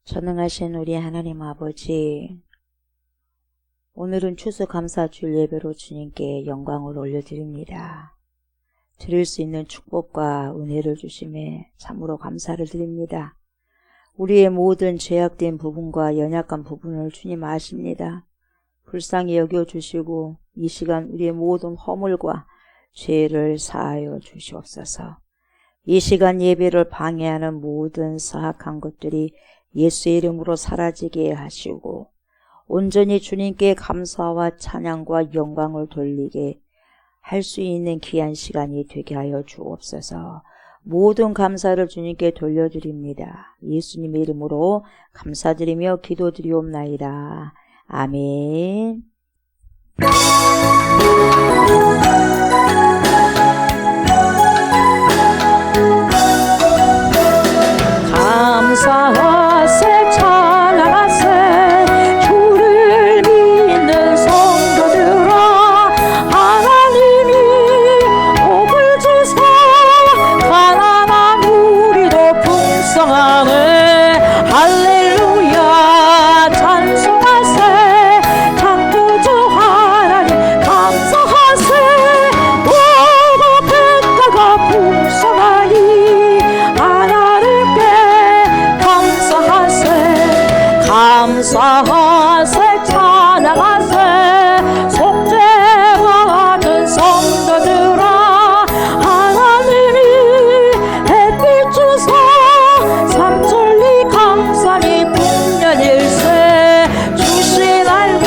전능하신 우리 하나님 아버지, 오늘은 추수감사주일 예배로 주님께 영광을 올려드립니다. 드릴 수 있는 축복과 은혜를 주심에 참으로 감사를 드립니다. 우리의 모든 죄악된 부분과 연약한 부분을 주님 아십니다. 불쌍히 여겨주시고 이 시간 우리의 모든 허물과 죄를 사하여 주시옵소서. 이 시간 예배를 방해하는 모든 사악한 것들이 예수의 이름으로 사라지게 하시고 온전히 주님께 감사와 찬양과 영광을 돌리게 할 수 있는 귀한 시간이 되게 하여 주옵소서. 모든 감사를 주님께 돌려드립니다. 예수님의 이름으로 감사드리며 기도드리옵나이다. 아멘. 감사하세 찬양하세 주를 믿는 성도들아 하나님이 복을 주사 가난한 우리도 풍성하네 할렐루야 찬송하세 창조주 하나님 감사하세 모든 백가가 풍성하니 감사하세 찬양하세 속죄와 같은 성도들아 하나님이 햇빛 주사 삼천리 강산이 풍년일세 주신 알고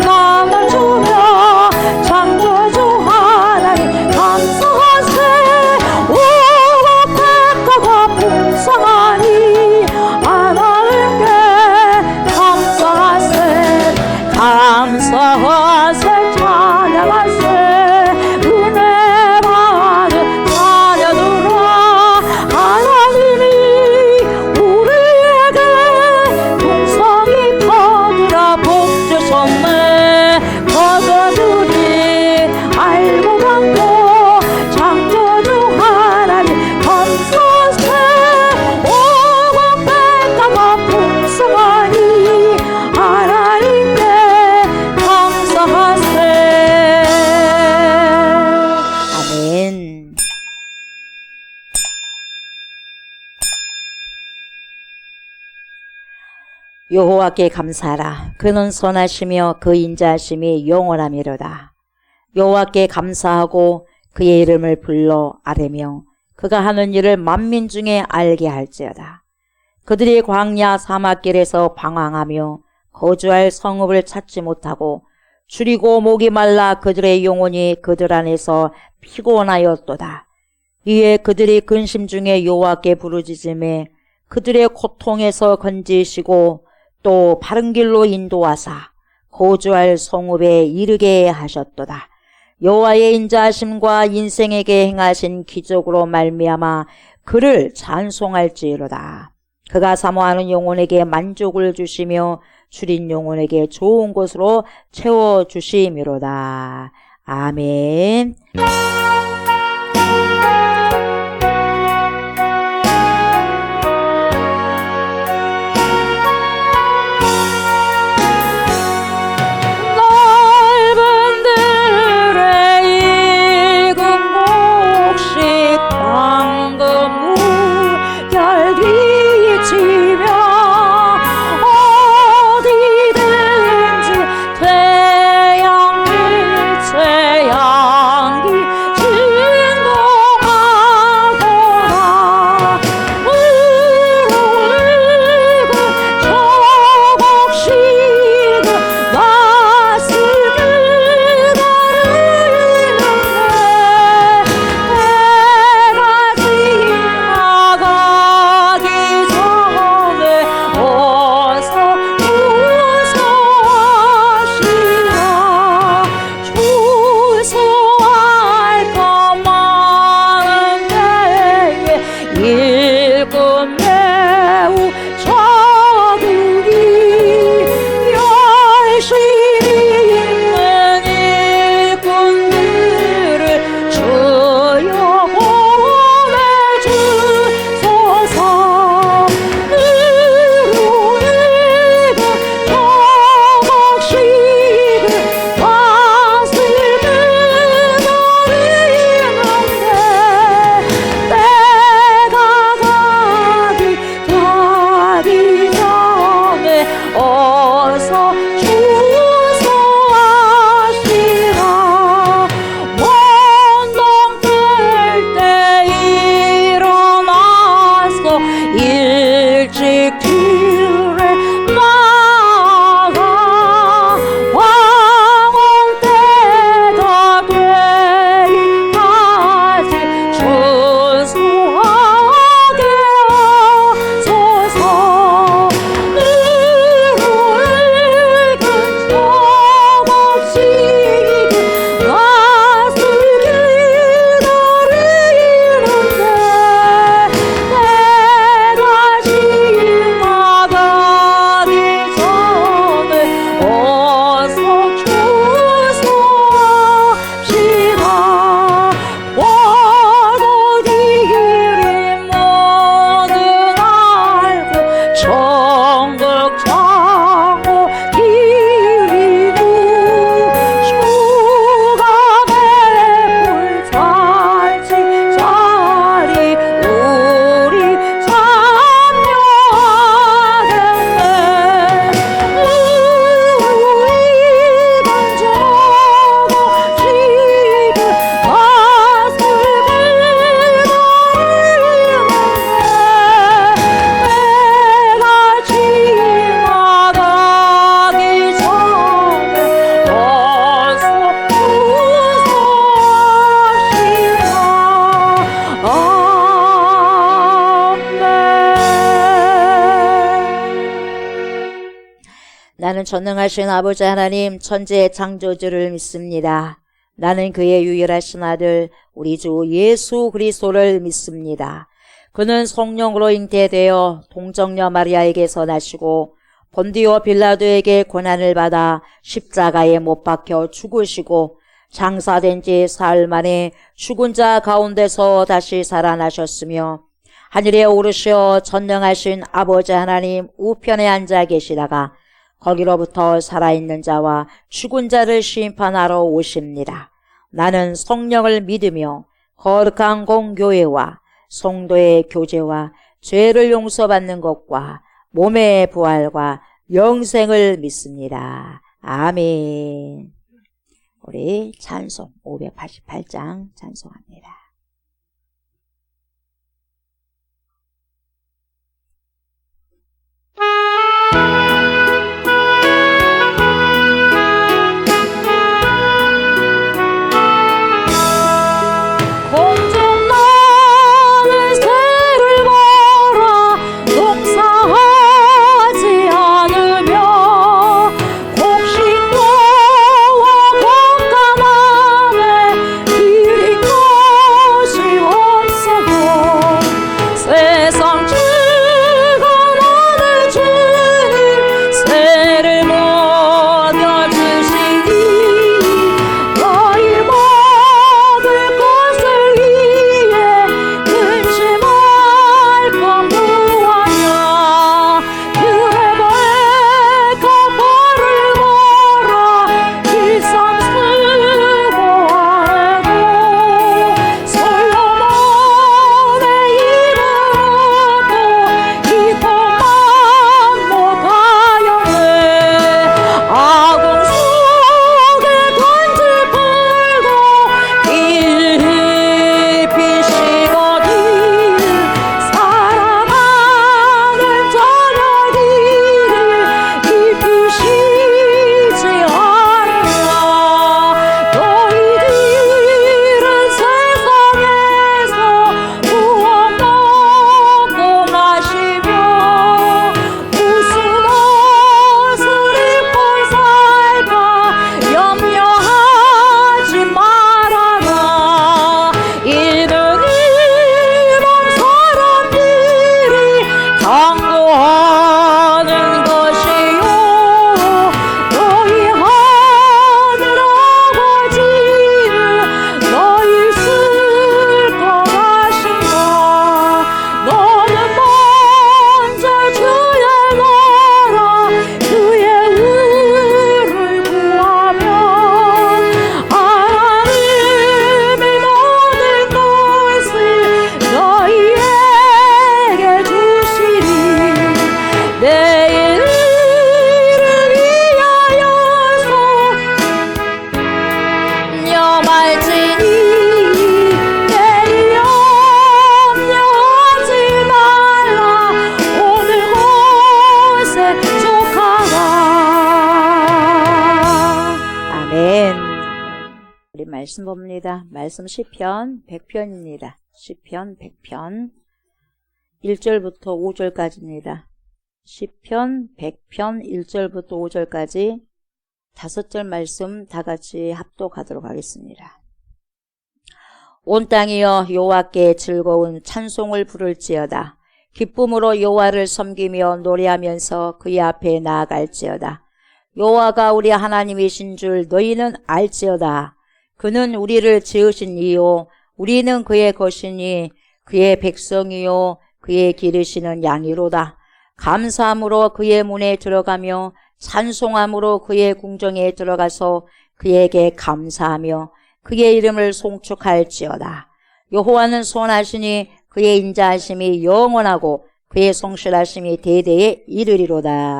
영광을 주며 창조주 하나님 감사하세 오고 백가가 풍성하니 감사하세 찬양하세 은혜 받은 자녀들아 하나님이 우리에게 풍성히 거두라 복 주셨네 거저들이 알고 받고 창조주 하나님 감사하세 오고 백가가 풍성하니 하나님께 아멘. 여호와께 감사하라. 그는 선하시며 그 인자하심이 영원하미로다. 여호와께 감사하고 그의 이름을 불러 아뢰며 그가 하는 일을 만민 중에 알게 할지어다. 그들이 광야 사막길에서 방황하며 거주할 성읍을 찾지 못하고 줄이고 목이 말라 그들의 영혼이 그들 안에서 피곤하였도다. 이에 그들이 근심 중에 여호와께 부르짖음에 그들의 고통에서 건지시고 또 바른 길로 인도하사 거주할 성읍에 이르게 하셨도다. 여호와의 인자하심과 인생에게 행하신 기적으로 말미암아 그를 찬송할지로다. 그가 사모하는 영혼에게 만족을 주시며 줄인 영혼에게 좋은 곳으로 채워주심이로다. 아멘. 넓은 들의 익은 곡식 황금 물결 비치며 어디든지 태양빛의 향기 길을 나가 왕원 때가 되기까지 준수하게 하소서. 너를 근처없이 낯을 기다리는데 내가 지나가기 전에 어서 주소합시다. 와도 네 길이 뭐든 알고 천국 창고 길이고 주가 베풀 잔치 자리 우리 참여하겠네. 우리가 저고 지금 낯을 기다리는데 내가 지나가기 전에 어서 주소합시다. 아멘. 나는 전능하신 아버지 하나님 천지의 창조주를 믿습니다. 나는 그의 유일하신 아들 우리 주 예수 그리스도를 믿습니다. 그는 성령으로 잉태되어 동정녀 마리아에게서 나시고 본디오 빌라도에게 고난을 받아 십자가에 못 박혀 죽으시고 장사된 지 사흘 만에 죽은 자 가운데서 다시 살아나셨으며 하늘에 오르시어 전능하신 아버지 하나님 우편에 앉아 계시다가 거기로부터 살아있는 자와 죽은 자를 심판하러 오십니다. 나는 성령을 믿으며 거룩한 공교회와 성도의 교제와 죄를 용서받는 것과 몸의 부활과 영생을 믿습니다. 아멘. 우리 찬송 588장 찬송합니다. 공중나는 새를 보라 농사하지 않으며 곡식노와 곶감 안에 기린 말씀 봅니다. 말씀 시편 100편입니다. 시편 100편 1절부터 5절까지입니다. 시편 100편 1절부터 5절까지 5절 말씀 다 같이 합독하도록 하겠습니다. 온 땅이여 여호와께 즐거운 찬송을 부를지어다. 기쁨으로 여호와를 섬기며 노래하면서 그의 앞에 나아갈지어다. 여호와가 우리 하나님이신 줄 너희는 알지어다. 그는 우리를 지으신 이요 우리는 그의 것이니 그의 백성이요 그의 기르시는 양이로다. 감사함으로 그의 문에 들어가며 찬송함으로 그의 궁정에 들어가서 그에게 감사하며 그의 이름을 송축할지어다. 여호와는 선하시니 그의 인자하심이 영원하고 그의 성실하심이 대대에 이르리로다.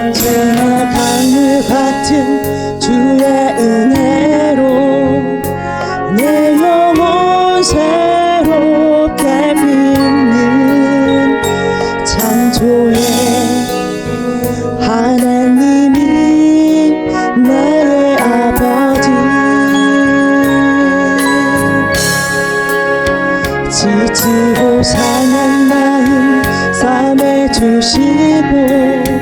언제나 강물 같은 주의 은혜로 내 영혼 새롭게 빚는 창조의 하나님이 나의 아버지 지치고 상한 마음 삶에 주시고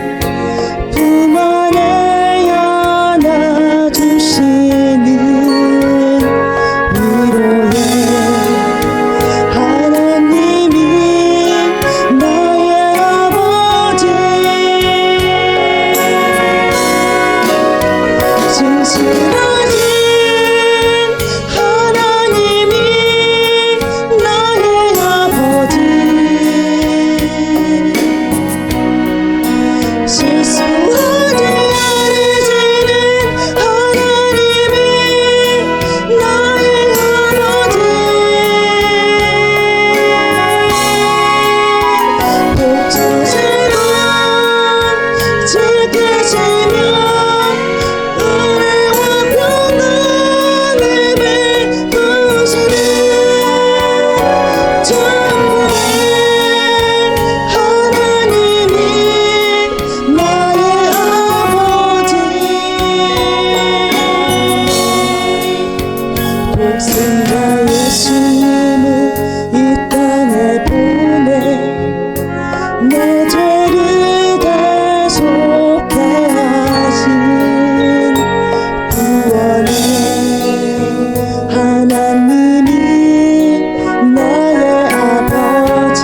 품 안에 안아주시는 위로의 하나님이 나의 아버지 진실하신 하나님이 나의 아버지 실수하지 않으시는 하나님이 나의 아버지 복주시고 지키시며 은혜와 평강을 베푸시는 전부의 하나님이 나의 아버지 독생자 예수님을 이 땅에 보내 내 죄를 대속해 하신 구원의 하나님이 나의 아버지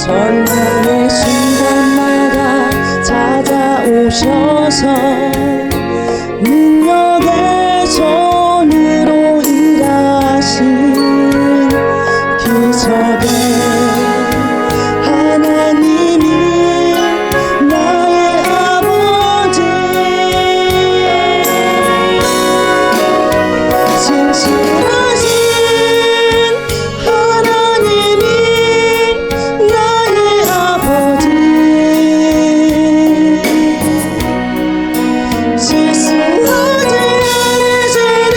절망의 순간마다 찾아오셔서 능력의 손으로 일하신 기적의 하나님이 나의 아버지 진실하신 하나님이 나의 아버지 실수하지 않으시는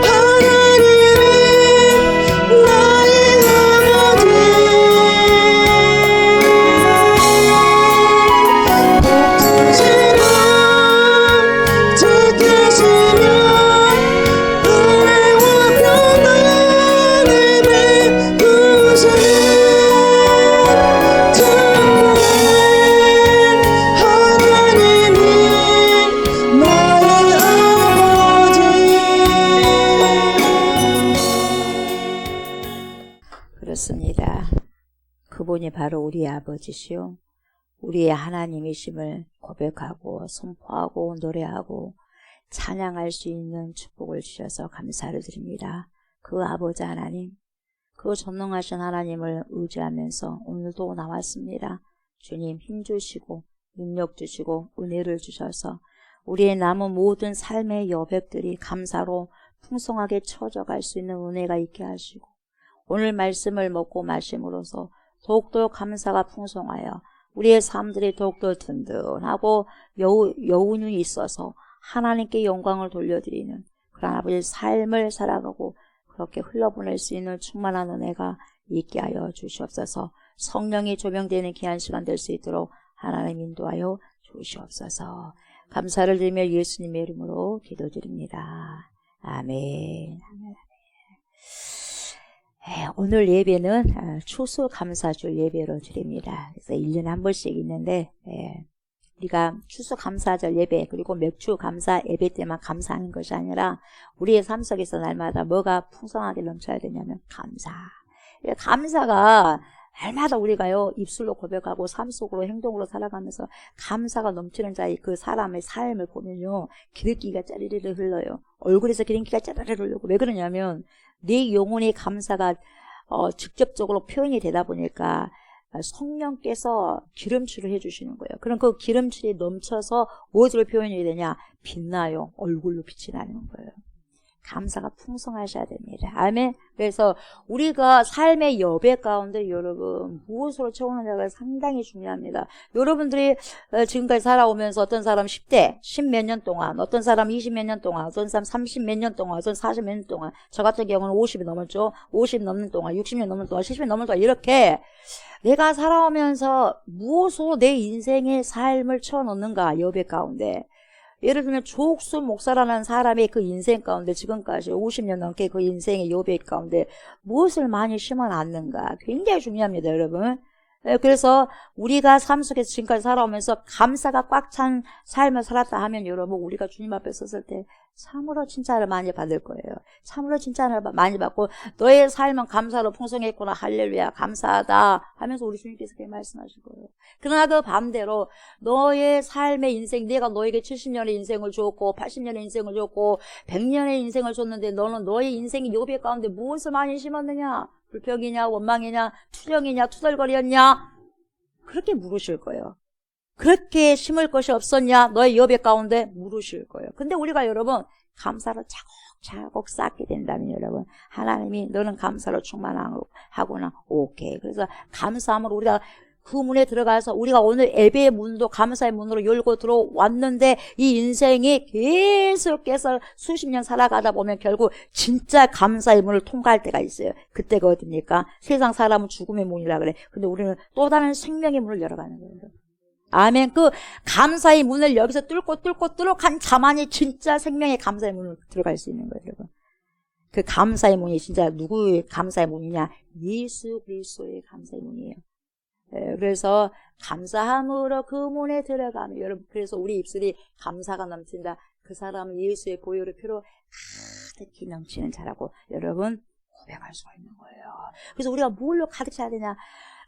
하나님이 나의 아버지 복주시고 지키시며 은혜와 평강을 베푸시는 전부의 하나님이 나의 아버지 그렇습니다. 그분이 바로 우리의 아버지시요 우리의 하나님이심을 고백하고 선포하고 노래하고 찬양할 수 있는 축복을 주셔서 감사를 드립니다. 그 아버지 하나님, 그 전능하신 하나님을 의지하면서 오늘도 나왔습니다. 주님 힘주시고 능력 주시고 은혜를 주셔서 우리의 남은 모든 삶의 여백들이 감사로 풍성하게 쳐져갈 수 있는 은혜가 있게 하시고 오늘 말씀을 먹고 마심으로써 더욱더 감사가 풍성하여 우리의 삶들이 더욱더 든든하고 여운이 있어서 하나님께 영광을 돌려드리는 그런 아버지의 삶을 살아가고 그렇게 흘러보낼 수 있는 충만한 은혜가 있게 하여 주시옵소서. 성령이 조명되는 귀한 시간 될 수 있도록 하나님 인도하여 주시옵소서. 감사를 드리며 예수님의 이름으로 기도드립니다. 아멘. 오늘 예배는 추수감사주 예배로 드립니다. 그래서 1년에 한 번씩 있는데 우리가 추수감사절 예배 그리고 맥주감사 예배 때만 감사하는 것이 아니라 우리의 삶 속에서 날마다 뭐가 풍성하게 넘쳐야 되냐면 감사. 감사가 날마다 우리가요 입술로 고백하고 삶 속으로 행동으로 살아가면서 감사가 넘치는 자의 그 사람의 삶을 보면요 기름기가 짜리르르 흘러요. 얼굴에서 기름기가 짜르르 흘르고 왜 그러냐면 내 영혼의 감사가 직접적으로 표현이 되다 보니까 성령께서 기름칠을 해주시는 거예요. 그럼 그 기름칠이 넘쳐서 무엇으로 표현이 되냐? 빛나요. 얼굴로 빛이 나는 거예요. 감사가 풍성하셔야 됩니다. 아멘. 그래서 우리가 삶의 여백 가운데 여러분 무엇으로 채우느냐가 상당히 중요합니다. 여러분들이 지금까지 살아오면서 어떤 사람 10대 10몇 년 동안, 어떤 사람 20몇 년 동안, 어떤 사람 30몇 년 동안, 어떤 40몇 년 동안, 저 같은 경우는 50이 넘었죠. 50 넘는 동안, 60년 넘는 동안, 70년 넘는 동안 이렇게 내가 살아오면서 무엇으로 내 인생의 삶을 채워넣는가 여백 가운데. 예를 들면 조옥수 목사라는 사람의 그 인생 가운데 지금까지 50년 넘게 그 인생의 여백 가운데 무엇을 많이 심어놨는가 굉장히 중요합니다, 여러분. 그래서 우리가 삶 속에서 지금까지 살아오면서 감사가 꽉 찬 삶을 살았다 하면 여러분 우리가 주님 앞에 섰을 때 참으로 칭찬을 많이 받을 거예요. 참으로 칭찬을 많이 받고 너의 삶은 감사로 풍성했구나 할렐루야 감사하다 하면서 우리 주님께서 그렇게 말씀하실 거예요. 그러나 그 반대로 너의 삶의 인생 내가 너에게 70년의 인생을 줬고 80년의 인생을 줬고 100년의 인생을 줬는데 너는 너의 인생의 여백 가운데 무엇을 많이 심었느냐? 불평이냐 원망이냐 투정이냐 투덜거리였냐 그렇게 물으실 거예요. 그렇게 심을 것이 없었냐 너의 여백 가운데 물으실 거예요. 근데 우리가 여러분 감사로 차곡차곡 쌓게 된다면 여러분 하나님이 너는 감사로 충만하구나 오케이. 그래서 감사함으로 우리가 그 문에 들어가서 우리가 오늘 예배의 문도 감사의 문으로 열고 들어왔는데 이 인생이 계속해서 수십 년 살아가다 보면 결국 진짜 감사의 문을 통과할 때가 있어요. 그때가 어딥니까? 세상 사람은 죽음의 문이라 그래. 근데 우리는 또 다른 생명의 문을 열어가는 거예요. 아멘. 그 감사의 문을 여기서 뚫고 간 자만이 진짜 생명의 감사의 문을 들어갈 수 있는 거예요, 여러분. 그 감사의 문이 진짜 누구의 감사의 문이냐? 예수 그리스도의 감사의 문이에요. 그래서 감사함으로 그 문에 들어가면 여러분 그래서 우리 입술이 감사가 넘친다. 그 사람은 예수의 보혈의 피로 가득히 넘치는 자라고 여러분 고백할 수가 있는 거예요. 그래서 우리가 뭘로 가득 차야 되냐?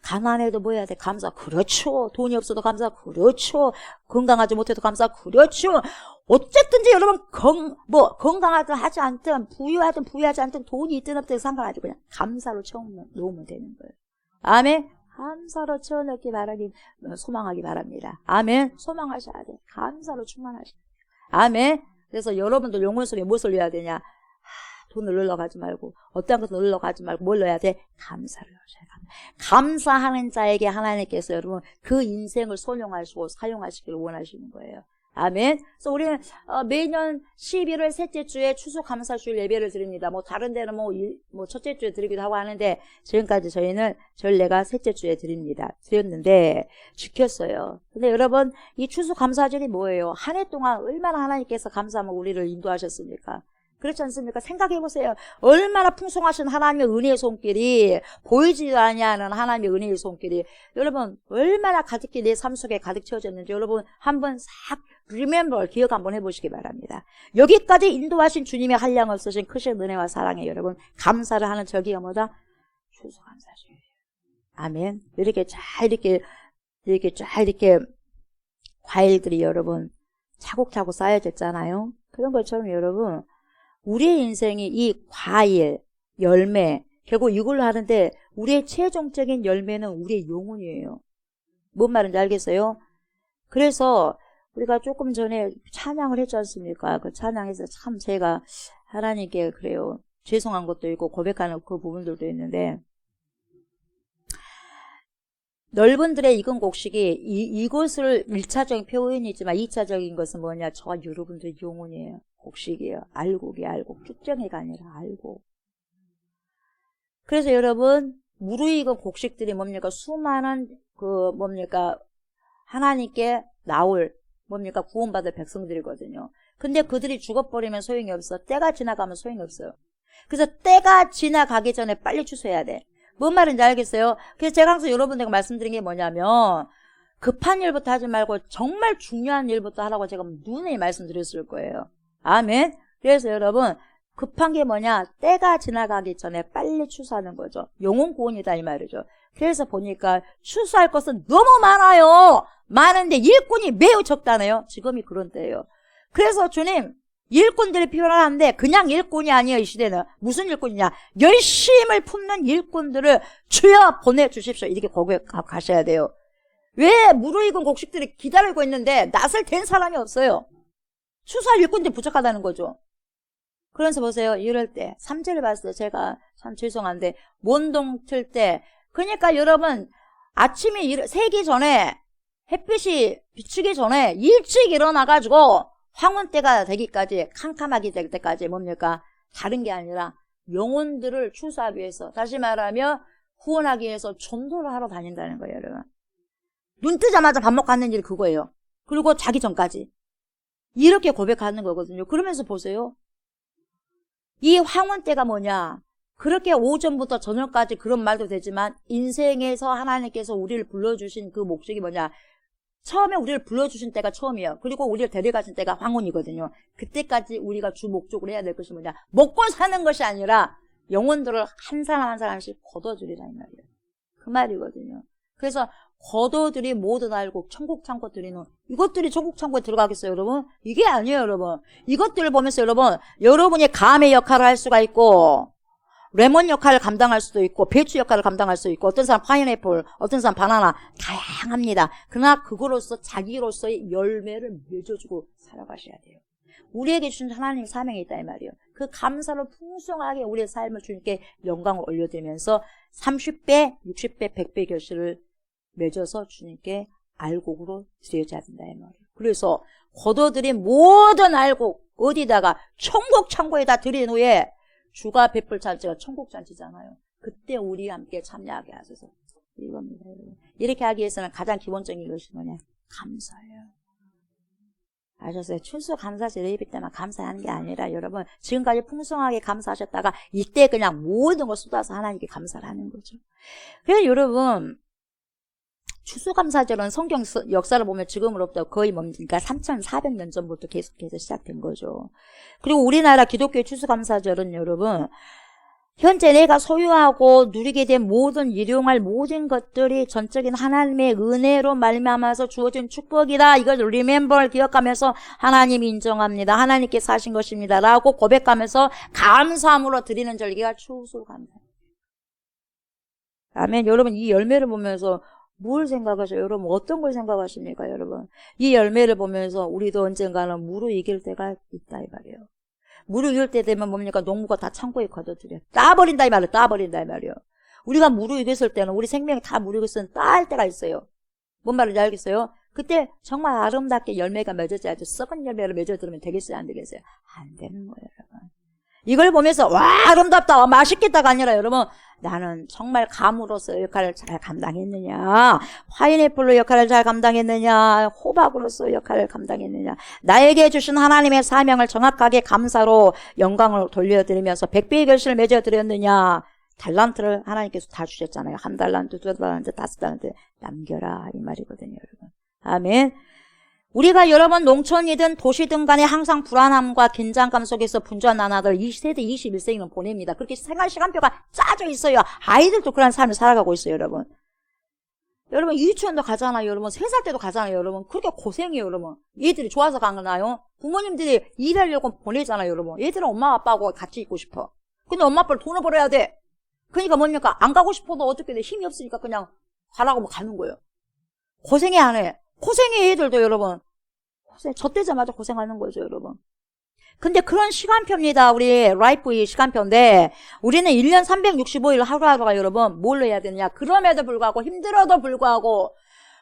가난해도 뭐 해야 돼? 감사. 그렇죠. 돈이 없어도 감사. 그렇죠. 건강하지 못해도 감사. 그렇죠. 어쨌든지 여러분 건강하든 하지 않든 부유하든 부유하지 않든 돈이 있든 없든 상관하지 그냥 감사로 채워놓으면 되는 거예요. 아멘. 감사로 채워넣기 바라기 소망하기 바랍니다. 아멘. 소망하셔야 돼. 감사로 충만하셔야 돼. 아멘. 그래서 여러분들 영혼 속에 무엇을 넣어야 되냐? 돈을 넣으러 가지 말고 어떤 것을 넣으러 가지 말고 뭘 넣어야 돼? 감사를 넣으셔야 돼. 감사하는 자에게 하나님께서 여러분 그 인생을 소용하시고 사용하시기를 원하시는 거예요. 아멘. 그래서 우리는 매년 11월 셋째 주에 추수감사주일 예배를 드립니다. 다른 데는 첫째 주에 드리기도 하고 하는데 지금까지 저희는 전례가 셋째 주에 드렸는데 지켰어요. 근데 여러분 이 추수감사절이 뭐예요? 한 해 동안 얼마나 하나님께서 감사하면 우리를 인도하셨습니까? 그렇지 않습니까? 생각해보세요. 얼마나 풍성하신 하나님의 은혜의 손길이 보이지 아니하는 하나님의 은혜의 손길이 여러분 얼마나 가득히 내 삶 속에 가득 채워졌는지 여러분 한번 싹 remember 기억 한번 해보시기 바랍니다. 여기까지 인도하신 주님의 한량 없으신 크신 은혜와 사랑에 여러분 감사를 하는 저기가 뭐다? 추수감사주예요. 아멘. 이렇게 과일들이 여러분 차곡차곡 쌓여졌잖아요. 그런 것처럼 여러분 우리의 인생이 이 과일, 열매, 결국 이걸로 하는데 우리의 최종적인 열매는 우리의 영혼이에요. 뭔 말인지 알겠어요? 그래서 우리가 조금 전에 찬양을 했지 않습니까? 그 찬양에서 참 제가 하나님께 그래요. 죄송한 것도 있고 고백하는 그 부분들도 있는데 넓은 들의 익은 곡식이 이것을 1차적인 표현이지만 2차적인 것은 뭐냐? 저와 여러분들의 영혼이에요. 곡식이에요. 알곡이 알곡. 쭉정이가 아니라 알곡. 그래서 여러분, 무르익은 곡식들이 뭡니까? 수많은 하나님께 나올 구원받을 백성들이거든요. 근데 그들이 죽어버리면 소용이 없어. 때가 지나가면 소용이 없어요. 그래서 때가 지나가기 전에 빨리 추수해야 돼. 뭔 말인지 알겠어요? 그래서 제가 항상 여러분들에게 말씀드린 게 뭐냐면, 급한 일부터 하지 말고 정말 중요한 일부터 하라고 제가 누누이 말씀드렸을 거예요. 아멘. 그래서 여러분, 급한 게 뭐냐? 때가 지나가기 전에 빨리 추수하는 거죠. 영혼 구원이다 이 말이죠. 그래서 보니까 추수할 것은 너무 많아요. 많은데 일꾼이 매우 적다네요. 지금이 그런 때예요. 그래서 주님, 일꾼들이 필요한데 그냥 일꾼이 아니에요. 이 시대는. 무슨 일꾼이냐? 열심을 품는 일꾼들을 주여 보내주십시오. 이렇게 고백하셔야 돼요. 왜 무르익은 곡식들이 기다리고 있는데 낯을 댄 사람이 없어요. 추수할 일꾼들이 부족하다는 거죠. 그래서 보세요. 이럴 때 3절을 봤을 때 제가 참 죄송한데 몬동 틀 때, 그러니까 여러분 아침이 새기 전에, 햇빛이 비추기 전에 일찍 일어나가지고 황혼 때가 되기까지, 캄캄하게 될 때까지 다른 게 아니라 영혼들을 추수하기 위해서, 다시 말하면 후원하기 위해서 전도를 하러 다닌다는 거예요. 여러분, 눈 뜨자마자 밥 먹고 하는 일이 그거예요. 그리고 자기 전까지 이렇게 고백하는 거거든요. 그러면서 보세요. 이 황혼 때가 뭐냐? 그렇게 오전부터 저녁까지 그런 말도 되지만 인생에서 하나님께서 우리를 불러주신 그 목적이 뭐냐? 처음에 우리를 불러주신 때가 처음이에요. 그리고 우리를 데려가신 때가 황혼이거든요. 그때까지 우리가 주 목적으로 해야 될 것이 뭐냐? 먹고 사는 것이 아니라 영혼들을 한 사람 한 사람씩 거둬주리라 이 말이에요. 그 말이거든요. 그래서 거둬들이 모든 알곡, 천국 창고 드리는, 이것들이 천국 창고에 들어가겠어요, 여러분? 이게 아니에요, 여러분. 이것들을 보면서 여러분, 여러분이 감의 역할을 할 수가 있고, 레몬 역할을 감당할 수도 있고, 배추 역할을 감당할 수도 있고, 어떤 사람 파인애플, 어떤 사람 바나나, 다양합니다. 그러나 그거로서 자기로서의 열매를 맺어주고 살아가셔야 돼요. 우리에게 주신 하나님 사명이 있다 이 말이에요. 그 감사를 풍성하게 우리의 삶을 주님께 영광을 올려드리면서 30배, 60배, 100배 결실을 맺어서 주님께 알곡으로 드려야 된다 이 말이에요. 그래서 거둬들인 모든 알곡 어디다가 천국 창고에다 드린 후에 주가 베풀 잔치가 천국 잔치잖아요. 그때 우리 함께 참여하게 하소서. 이겁니다, 여러분. 이렇게 하기 위해서는 가장 기본적인 것이 뭐냐? 감사예요. 아셨어요? 추수감사절 예배 때만 감사하는 게 아니라 여러분 지금까지 풍성하게 감사하셨다가 이때 그냥 모든 걸 쏟아서 하나님께 감사를 하는 거죠. 그래서 여러분 추수감사절은 성경 역사를 보면 지금으로부터 거의 뭡니까? 3,400년 전부터 계속해서 시작된 거죠. 그리고 우리나라 기독교의 추수감사절은 여러분 현재 내가 소유하고 누리게 된 모든 일용할 모든 것들이 전적인 하나님의 은혜로 말미암아서 주어진 축복이다. 이걸 remember 기억하면서 하나님이 인정합니다. 하나님께서 하신 것입니다. 라고 고백하면서 감사함으로 드리는 절기가 추수감사. 아멘. 여러분 이 열매를 보면서 뭘 생각하셔요? 여러분 어떤 걸 생각하십니까? 여러분 이 열매를 보면서 우리도 언젠가는 무르익을 때가 있다 이 말이에요. 무르익을 때 되면 뭡니까? 농부가 다 창고에 거둬들여 따버린다 이 말이에요. 따버린다 이 말이에요. 우리가 무르익었을 때는 우리 생명이 다 무르익었을 때는 따할 때가 있어요. 뭔 말인지 알겠어요? 그때 정말 아름답게 열매가 맺어져야죠. 썩은 열매를 맺어들으면 되겠어요? 안 되겠어요? 안 되는 거예요, 여러분. 이걸 보면서 와 아름답다 맛있겠다가 아니라 여러분 나는 정말 감으로서 역할을 잘 감당했느냐, 파인애플로 역할을 잘 감당했느냐, 호박으로서 역할을 감당했느냐, 나에게 주신 하나님의 사명을 정확하게 감사로 영광을 돌려드리면서 100배의 결실을 맺어드렸느냐. 달란트를 하나님께서 다 주셨잖아요. 1달란트, 2달란트, 5달란트 남겨라 이 말이거든요, 여러분. 아멘. 우리가 여러분 농촌이든 도시든 간에 항상 불안함과 긴장감 속에서 분주한 나날을 20세대, 21세기는 보냅니다. 그렇게 생활 시간표가 짜져 있어요. 아이들도 그런 삶을 살아가고 있어요, 여러분. 여러분 유치원도 가잖아요, 여러분. 3살 때도 가잖아요, 여러분. 그렇게 고생해요, 여러분. 얘들이 좋아서 가나요? 부모님들이 일하려고 보내잖아요, 여러분. 얘들은 엄마 아빠하고 같이 있고 싶어. 근데 엄마 아빠를 돈을 벌어야 돼. 그러니까 뭡니까? 안 가고 싶어도 어떻게 돼? 힘이 없으니까 그냥 가라고 가는 거예요. 고생해 안 해? 고생해 애들도 여러분. 저 때자마자 고생하는 거죠, 여러분. 근데 그런 시간표입니다. 우리 라이프의 시간표인데 우리는 1년 365일 하루하루가 여러분 뭘 해야 되느냐. 그럼에도 불구하고 힘들어도 불구하고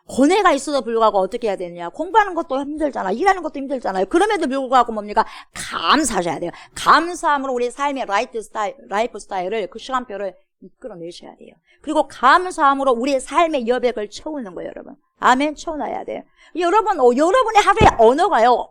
고뇌가 있어도 불구하고 어떻게 해야 되느냐. 공부하는 것도 힘들잖아. 일하는 것도 힘들잖아요. 그럼에도 불구하고 뭡니까? 감사하셔야 돼요. 감사함으로 우리 삶의 라이프 스타일을, 그 시간표를 이끌어내셔야 돼요. 그리고 감사함으로 우리의 삶의 여백을 채우는 거예요, 여러분. 아멘. 채워놔야 돼요. 여러분의 하루의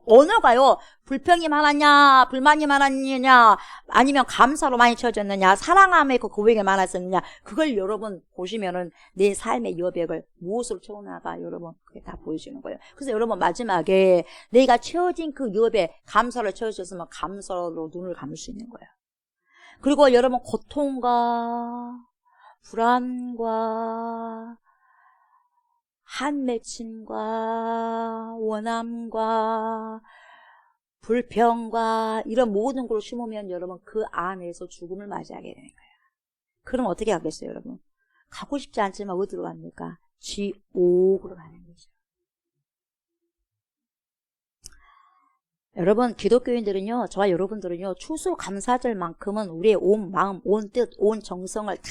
언어가요. 불평이 많았냐, 불만이 많았느냐, 아니면 감사로 많이 채워졌느냐, 사랑함의 그 고백이 많았었느냐, 그걸 여러분 보시면은 내 삶의 여백을 무엇으로 채워나가, 여러분, 그게 다 보여지는 거예요. 그래서 여러분 마지막에 내가 채워진 그 여백, 감사로 채워졌으면 감사로 눈을 감을 수 있는 거예요. 그리고 여러분 고통과 불안과 한맺힘과 원함과 불평과 이런 모든 걸 심으면 여러분 그 안에서 죽음을 맞이하게 되는 거예요. 그럼 어떻게 하겠어요, 여러분? 가고 싶지 않지만 어디로 갑니까? 지옥으로 가는 거죠. 여러분, 기독교인들은요, 저와 여러분들은요, 추수감사절만큼은 우리의 온 마음, 온 뜻, 온 정성을 다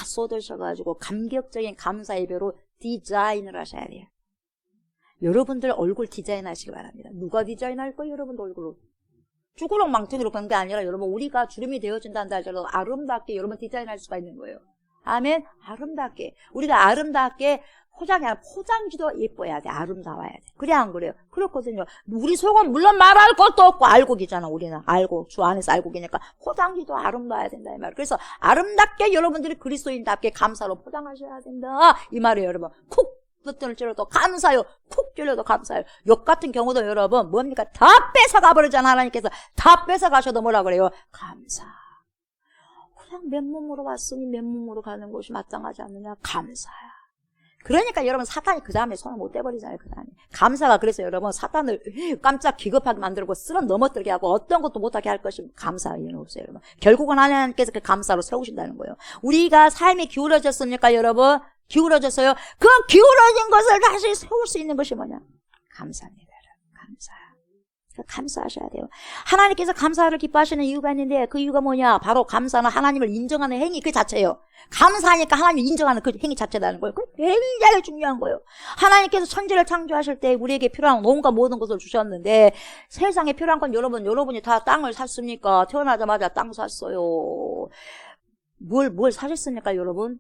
쏟으셔가지고 감격적인 감사 예배로 디자인을 하셔야 돼요. 여러분들 얼굴 디자인 하시기 바랍니다. 누가 디자인할 거예요, 여러분들 얼굴로? 쭈구렁 망통으로 그런 게 아니라 여러분, 우리가 주름이 되어진다는 하더라도 아름답게 여러분 디자인할 수가 있는 거예요. 아멘. 아름답게. 우리가 아름답게 포장이 아니라 포장지도 예뻐야 돼. 아름다워야 돼. 그래 안 그래요? 그렇거든요. 우리 속은 물론 말할 것도 없고 알곡이잖아. 우리는 알곡, 주 안에서 알곡이니까 포장지도 아름다워야 된다 이 말. 그래서 아름답게 여러분들이 그리스도인답게 감사로 포장하셔야 된다 이 말이에요, 여러분. 쿡 버튼을 찔러도 감사요. 쿡 찔러도 감사요. 욕 같은 경우도 여러분 뭡니까? 다 뺏어가 버리잖아. 하나님께서 다 뺏어가셔도 뭐라 그래요? 감사. 그냥 맨몸으로 왔으니 맨몸으로 가는 것이 마땅하지 않느냐? 감사야. 그러니까 여러분 사탄이 그 다음에 손을 못 떼버리잖아요. 그 다음에 감사가 그래서 여러분 사탄을 깜짝 기겁하게 만들고 쓸어 넘어뜨리게 하고 어떤 것도 못하게 할 것이 감사의 이유는 없어요, 여러분. 결국은 하나님께서 그 감사로 세우신다는 거예요. 우리가 삶이 기울어졌습니까, 여러분? 기울어졌어요. 그 기울어진 것을 다시 세울 수 있는 것이 뭐냐? 감사입니다, 여러분. 감사. 감사하셔야 돼요. 하나님께서 감사를 기뻐하시는 이유가 있는데 그 이유가 뭐냐? 바로 감사는 하나님을 인정하는 행위 그 자체예요. 감사하니까 하나님을 인정하는 그 행위 자체라는 거예요. 그게 굉장히 중요한 거예요. 하나님께서 천지를 창조하실 때 우리에게 필요한 온갖 모든 것을 주셨는데 세상에 필요한 건 여러분이 다 땅을 샀습니까? 태어나자마자 땅 샀어요. 뭘 사셨습니까, 여러분?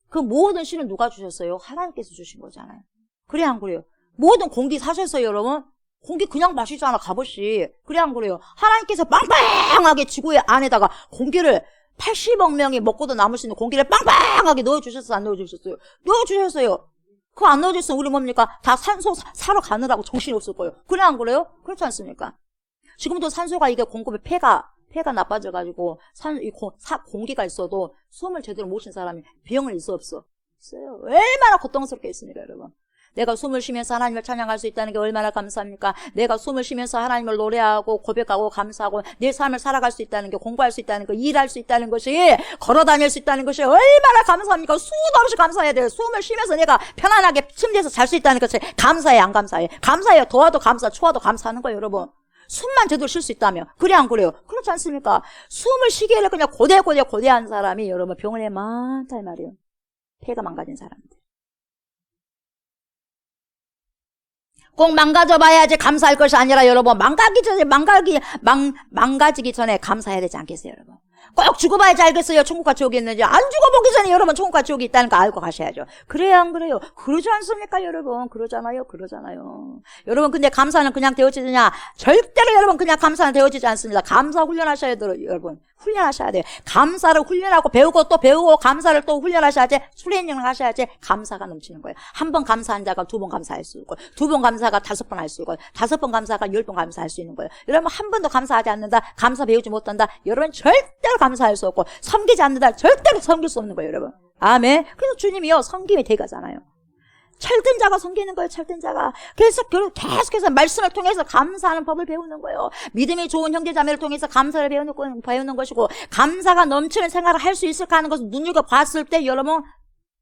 그 모든 씨는 누가 주셨어요? 하나님께서 주신 거잖아요. 그래 안 그래요? 모든 공기 사셨어요, 여러분? 공기 그냥 마시잖아, 값없이. 그래 안 그래요? 하나님께서 빵빵하게 지구의 안에다가 공기를 80억 명이 먹고도 남을 수 있는 공기를 빵빵하게 넣어주셨어요, 안 넣어주셨어요? 넣어주셨어요. 그거 안 넣어줬으면 우리 뭡니까? 다 산소 사러 가느라고 정신이 없을 거예요. 그래 안 그래요? 그렇지 않습니까? 지금도 산소가 이게 공급에 폐가 나빠져가지고 공기가 있어도 숨을 제대로 못 쉰 사람이 병을 있어 없어? 있어요. 얼마나 고통스럽게 있습니까, 여러분? 내가 숨을 쉬면서 하나님을 찬양할 수 있다는 게 얼마나 감사합니까? 내가 숨을 쉬면서 하나님을 노래하고 고백하고 감사하고 내 삶을 살아갈 수 있다는 게, 공부할 수 있다는 거, 일할 수 있다는 것이, 걸어다닐 수 있다는 것이 얼마나 감사합니까? 수도 없이 감사해야 돼요. 숨을 쉬면서 내가 편안하게 침대에서 잘 수 있다는 것이 감사해, 안 감사해? 감사해요. 더워도 감사, 추워도 감사하는 거예요, 여러분. 숨만 제대로 쉴 수 있다며. 그래 안 그래요? 그렇지 않습니까? 숨을 쉬기를 그냥 고대한 사람이 여러분 병원에 많다 이 말이에요. 폐가 망가진 사람들. 꼭 망가져봐야지 감사할 것이 아니라 여러분 망가지기 전에 감사해야 되지 않겠어요, 여러분? 꼭 죽어봐야지 알겠어요. 천국과 지옥이 있는지. 안 죽어보기 전에 여러분 천국과 지옥이 있다는 거 알고 가셔야죠. 그래요, 안 그래요? 그러지 않습니까, 여러분? 그러잖아요. 여러분, 근데 감사는 그냥 되어지느냐? 절대로 여러분 그냥 감사는 되어지지 않습니다. 감사 훈련하셔야 돼요, 여러분. 훈련하셔야 돼요. 감사를 훈련하고 배우고 또 배우고 감사를 또 훈련하셔야지, 트레이닝을 하셔야지 감사가 넘치는 거예요. 한 번 감사한 자가 2번 감사할 수 있고, 2번 감사가 5번 할 수 있고, 5번 감사가 10번 감사할 수 있는 거예요. 여러분 한 번도 감사하지 않는다, 감사 배우지 못한다, 여러분 절대로 감사할 수 없고, 섬기지 않는다, 절대로 섬길 수 없는 거예요, 여러분. 아멘. 그래서 주님이요, 섬김의 대가잖아요. 철든 자가 섬기는 거예요, 철든 자가. 그래서 계속해서 말씀을 통해서 감사하는 법을 배우는 거예요. 믿음이 좋은 형제자매를 통해서 감사를 배우는 것이고, 감사가 넘치는 생활을 할 수 있을까 하는 것을 눈여겨봤을 때 여러분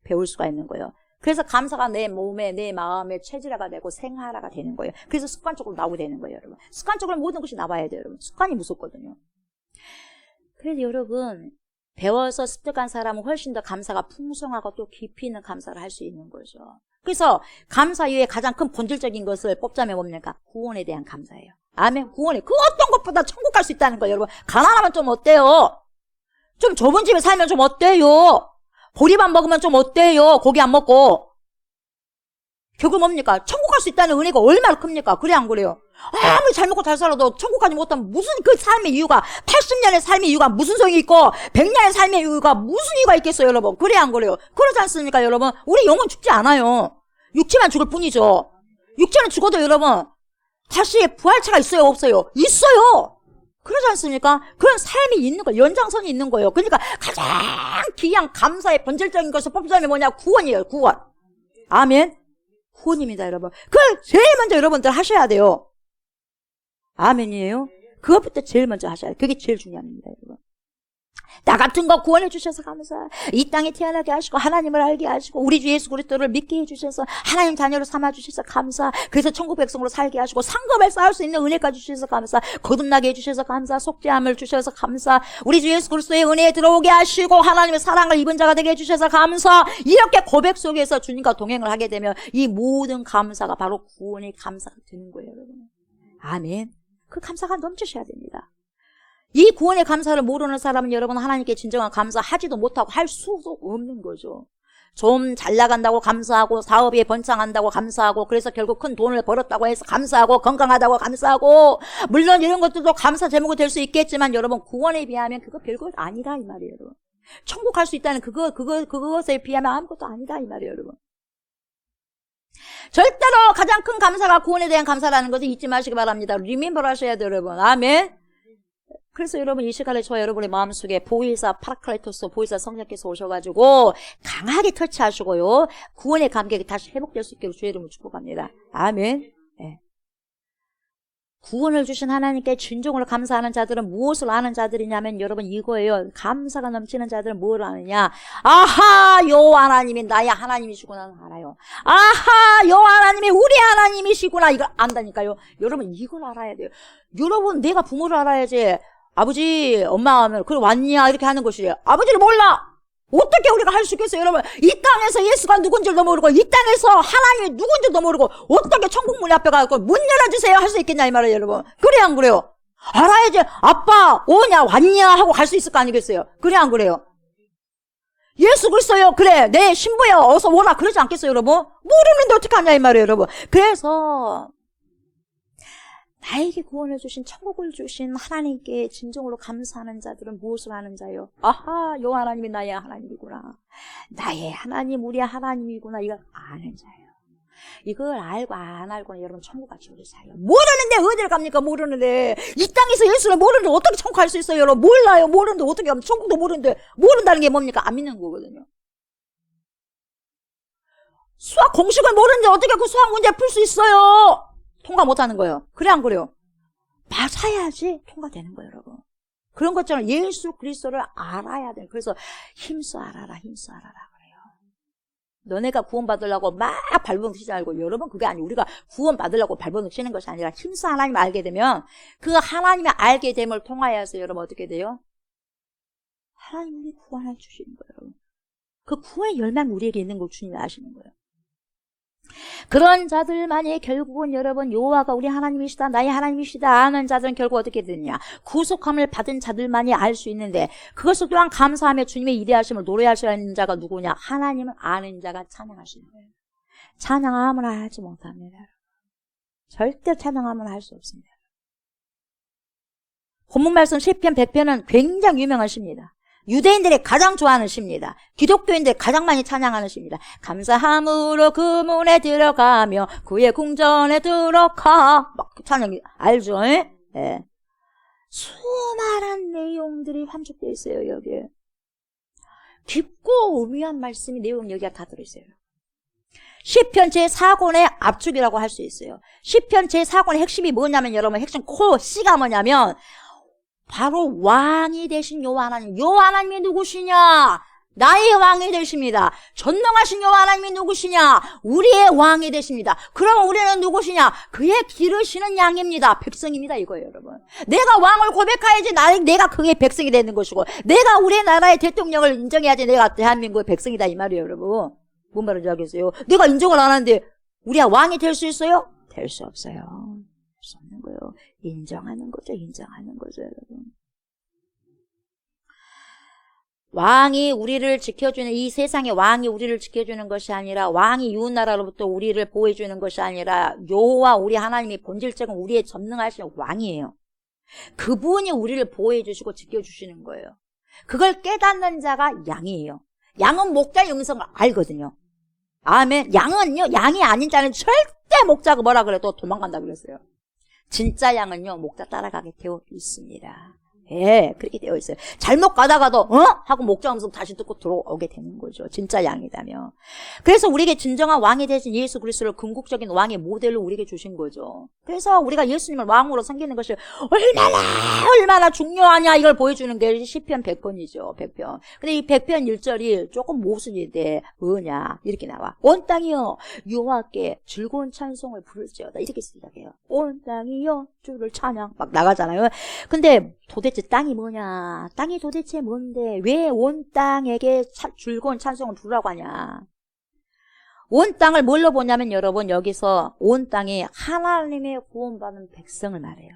배울 수가 있는 거예요. 그래서 감사가 내 몸에, 내 마음에 체질화가 되고 생활화가 되는 거예요. 그래서 습관적으로 나오게 되는 거예요, 여러분. 습관적으로 모든 것이 나와야 돼요, 여러분. 습관이 무섭거든요. 그래서 여러분, 배워서 습득한 사람은 훨씬 더 감사가 풍성하고 또 깊이 있는 감사를 할 수 있는 거죠. 그래서 감사 이외에 가장 큰 본질적인 것을 뽑자면 뭡니까? 구원에 대한 감사예요. 아멘. 구원에 그 어떤 것보다 천국 갈 수 있다는 거예요. 여러분 가난하면 좀 어때요? 좀 좁은 집에 살면 좀 어때요? 보리밥 먹으면 좀 어때요? 고기 안 먹고. 결국 뭡니까? 천국 갈 수 있다는 은혜가 얼마나 큽니까? 그래 안 그래요? 아무리 잘 먹고 잘 살아도 천국 가지 못하면 무슨 그 삶의 이유가 80년의 삶의 이유가 무슨 소용이 있고 100년의 삶의 이유가 무슨 이유가 있겠어요 여러분? 그래 안 그래요? 그러지 않습니까 여러분? 우리 영혼 죽지 않아요. 육체만 죽을 뿐이죠. 육체는 죽어도 여러분 다시 부활체가 있어요 없어요? 있어요. 그러지 않습니까? 그런 삶이 있는 거예요. 연장선이 있는 거예요. 그러니까 가장 귀한 감사의 본질적인 것을 뽑자면 뭐냐? 구원이에요. 구원. 아멘. 구원입니다 여러분. 그걸 제일 먼저 여러분들 하셔야 돼요. 아멘이에요. 그것부터 제일 먼저 하셔야 돼요. 그게 제일 중요합니다 여러분. 나 같은 거 구원해 주셔서 감사. 이 땅에 태어나게 하시고 하나님을 알게 하시고 우리 주 예수 그리스도를 믿게 해주셔서 하나님 자녀로 삼아 주셔서 감사. 그래서 천국 백성으로 살게 하시고 상급을 쌓을 수 있는 은혜까지 주셔서 감사. 거듭나게 해주셔서 감사. 속죄함을 주셔서 감사. 우리 주 예수 그리스도의 은혜에 들어오게 하시고 하나님의 사랑을 입은 자가 되게 해주셔서 감사. 이렇게 고백 속에서 주님과 동행을 하게 되면 이 모든 감사가 바로 구원의 감사가 되는 거예요 여러분. 아멘. 그 감사가 넘치셔야 됩니다. 이 구원의 감사를 모르는 사람은 여러분 하나님께 진정한 감사하지도 못하고 할 수도 없는 거죠. 좀 잘 나간다고 감사하고 사업이 번창한다고 감사하고 그래서 결국 큰 돈을 벌었다고 해서 감사하고 건강하다고 감사하고 물론 이런 것들도 감사 제목이 될 수 있겠지만 여러분 구원에 비하면 그거 별것 아니다 이 말이에요 여러분. 천국 갈 수 있다는 그것에 비하면 아무것도 아니다 이 말이에요 여러분. 절대로 가장 큰 감사가 구원에 대한 감사라는 것을 잊지 마시기 바랍니다. 리멤버 하셔야 돼요 여러분. 아멘. 그래서 여러분 이 시간에 저 여러분의 마음속에 보혜사 파라클레토스 보혜사 성령께서 오셔가지고 강하게 터치하시고요. 구원의 감격이 다시 회복될 수 있게 주의 이름으로 축복합니다. 아멘. 네. 구원을 주신 하나님께 진정으로 감사하는 자들은 무엇을 아는 자들이냐면 여러분 이거예요. 감사가 넘치는 자들은 뭘 아느냐. 아하 여호와 하나님이 나의 하나님이시구나 알아요. 아하 여호와 하나님이 우리 하나님이시구나 이걸 안다니까요. 여러분 이걸 알아야 돼요. 여러분 내가 부모를 알아야지. 아버지 엄마 하면 그래 왔냐 이렇게 하는 것이에요. 아버지를 몰라. 어떻게 우리가 할 수 있겠어요 여러분. 이 땅에서 예수가 누군지도 모르고 이 땅에서 하나님이 누군지도 모르고 어떻게 천국 문 앞에 가서 문 열어주세요 할 수 있겠냐 이 말이에요 여러분. 그래 안 그래요? 알아야지. 아빠 오냐 왔냐 하고 갈 수 있을 거 아니겠어요. 그래 안 그래요? 예수 그리스도요 그래 내 신부야 어서 오라 그러지 않겠어요 여러분? 모르는데 어떻게 하냐 이 말이에요 여러분. 그래서 나에게 구원을 주신 천국을 주신 하나님께 진정으로 감사하는 자들은 무엇을 하는 자요? 아하 여호와 하나님이 나의 하나님이구나. 나의 하나님 우리 하나님이구나. 이걸 아는 자예요. 이걸 알고 안 알고는 여러분 천국 같이 우리 살아요. 모르는데 어디를 갑니까? 모르는데 이 땅에서 예수를 모르는데 어떻게 천국 갈 수 있어요 여러분? 몰라요. 모르는데 어떻게 가면 천국도 모르는데 모른다는 게 뭡니까? 안 믿는 거거든요. 수학 공식을 모르는데 어떻게 그 수학 문제 풀 수 있어요? 통과 못하는 거예요. 그래 안 그래요? 맞아야지 통과되는 거예요 여러분. 그런 것처럼 예수 그리스도를 알아야 돼. 그래서 힘써 알아라 힘써 알아라 그래요. 너네가 구원받으려고 막 발버둥 치지 말고 여러분 그게 아니고 우리가 구원받으려고 발버둥 치는 것이 아니라 힘써 하나님을 알게 되면 그 하나님의 알게 됨을 통하여서 여러분 어떻게 돼요? 하나님이 구원해 주시는 거예요 여러분. 그 구원의 열망이 우리에게 있는 걸 주님이 아시는 거예요. 그런 자들만이 결국은 여러분 여호와가 우리 하나님이시다 나의 하나님이시다 아는 자들은 결국 어떻게 되느냐 구속함을 받은 자들만이 알 수 있는데 그것을 또한 감사하며 주님의 이대하심을 노래할 수 있는 자가 누구냐 하나님을 아는 자가 찬양하시는 거예요. 찬양함을 하지 못합니다. 절대 찬양함을 할 수 없습니다. 본문 말씀 시편 100편은 굉장히 유명한 시입니다. 유대인들이 가장 좋아하는 시입니다. 기독교인들이 가장 많이 찬양하는 시입니다. 감사함으로 그 문에 들어가며 그의 궁전에 들어가 막 찬양이 알죠? 예? 네. 수많은 내용들이 함축되어 있어요 여기에. 깊고 오묘한 말씀이 내용 여기가 다 들어있어요. 시편 제4권의 압축이라고 할 수 있어요. 시편 제4권의 핵심이 뭐냐면 여러분 핵심 C가 뭐냐면 바로 왕이 되신 여호와 하나님. 여호와 하나님이 누구시냐? 나의 왕이 되십니다. 전능하신 여호와 하나님이 누구시냐? 우리의 왕이 되십니다. 그러면 우리는 누구시냐? 그의 기르시는 양입니다. 백성입니다 이거예요 여러분. 내가 왕을 고백해야지 내가 그의 백성이 되는 것이고 내가 우리나라의 대통령을 인정해야지 내가 대한민국의 백성이다 이 말이에요 여러분. 뭔 말인지 알겠어요? 내가 인정을 안 하는데 우리가 왕이 될 수 있어요? 될 수 없어요. 될 수 없는 거예요. 인정하는 거죠. 인정하는 거죠, 여러분. 왕이 우리를 지켜주는, 이 세상의 왕이 우리를 지켜주는 것이 아니라, 왕이 이웃나라로부터 우리를 보호해주는 것이 아니라, 여호와 우리 하나님이 본질적인 우리의 전능하신 왕이에요. 그분이 우리를 보호해주시고 지켜주시는 거예요. 그걸 깨닫는 자가 양이에요. 양은 목자의 음성을 알거든요. 아멘. 양은요, 양이 아닌 자는 절대 목자가 뭐라 그래도 도망간다 그랬어요. 진짜 양은요, 목자 따라가게 되어 있습니다. 예, 그렇게 되어 있어요. 잘못 가다가도 하고 목자 음성 다시 듣고 들어오게 되는 거죠. 진짜 양이다며. 그래서 우리에게 진정한 왕이 되신 예수 그리스도를 궁극적인 왕의 모델로 우리에게 주신 거죠. 그래서 우리가 예수님을 왕으로 섬기는 것이 얼마나 중요하냐 이걸 보여주는 게 시편 100편이죠. 100편. 근데 이 100편 1절이 조금 모순이 돼. 뭐냐 이렇게 나와. 온 땅이여 여호와께 즐거운 찬송을 부를지어다. 이렇게 시작해요. 온 땅이여 주를 찬양 막 나가잖아요. 근데 도대체 땅이 뭐냐? 땅이 도대체 뭔데? 왜 온 땅에게 즐거운 찬송을 부르라고 하냐? 온 땅을 뭘로 보냐면 여러분 여기서 온 땅이 하나님의 구원받은 백성을 말해요.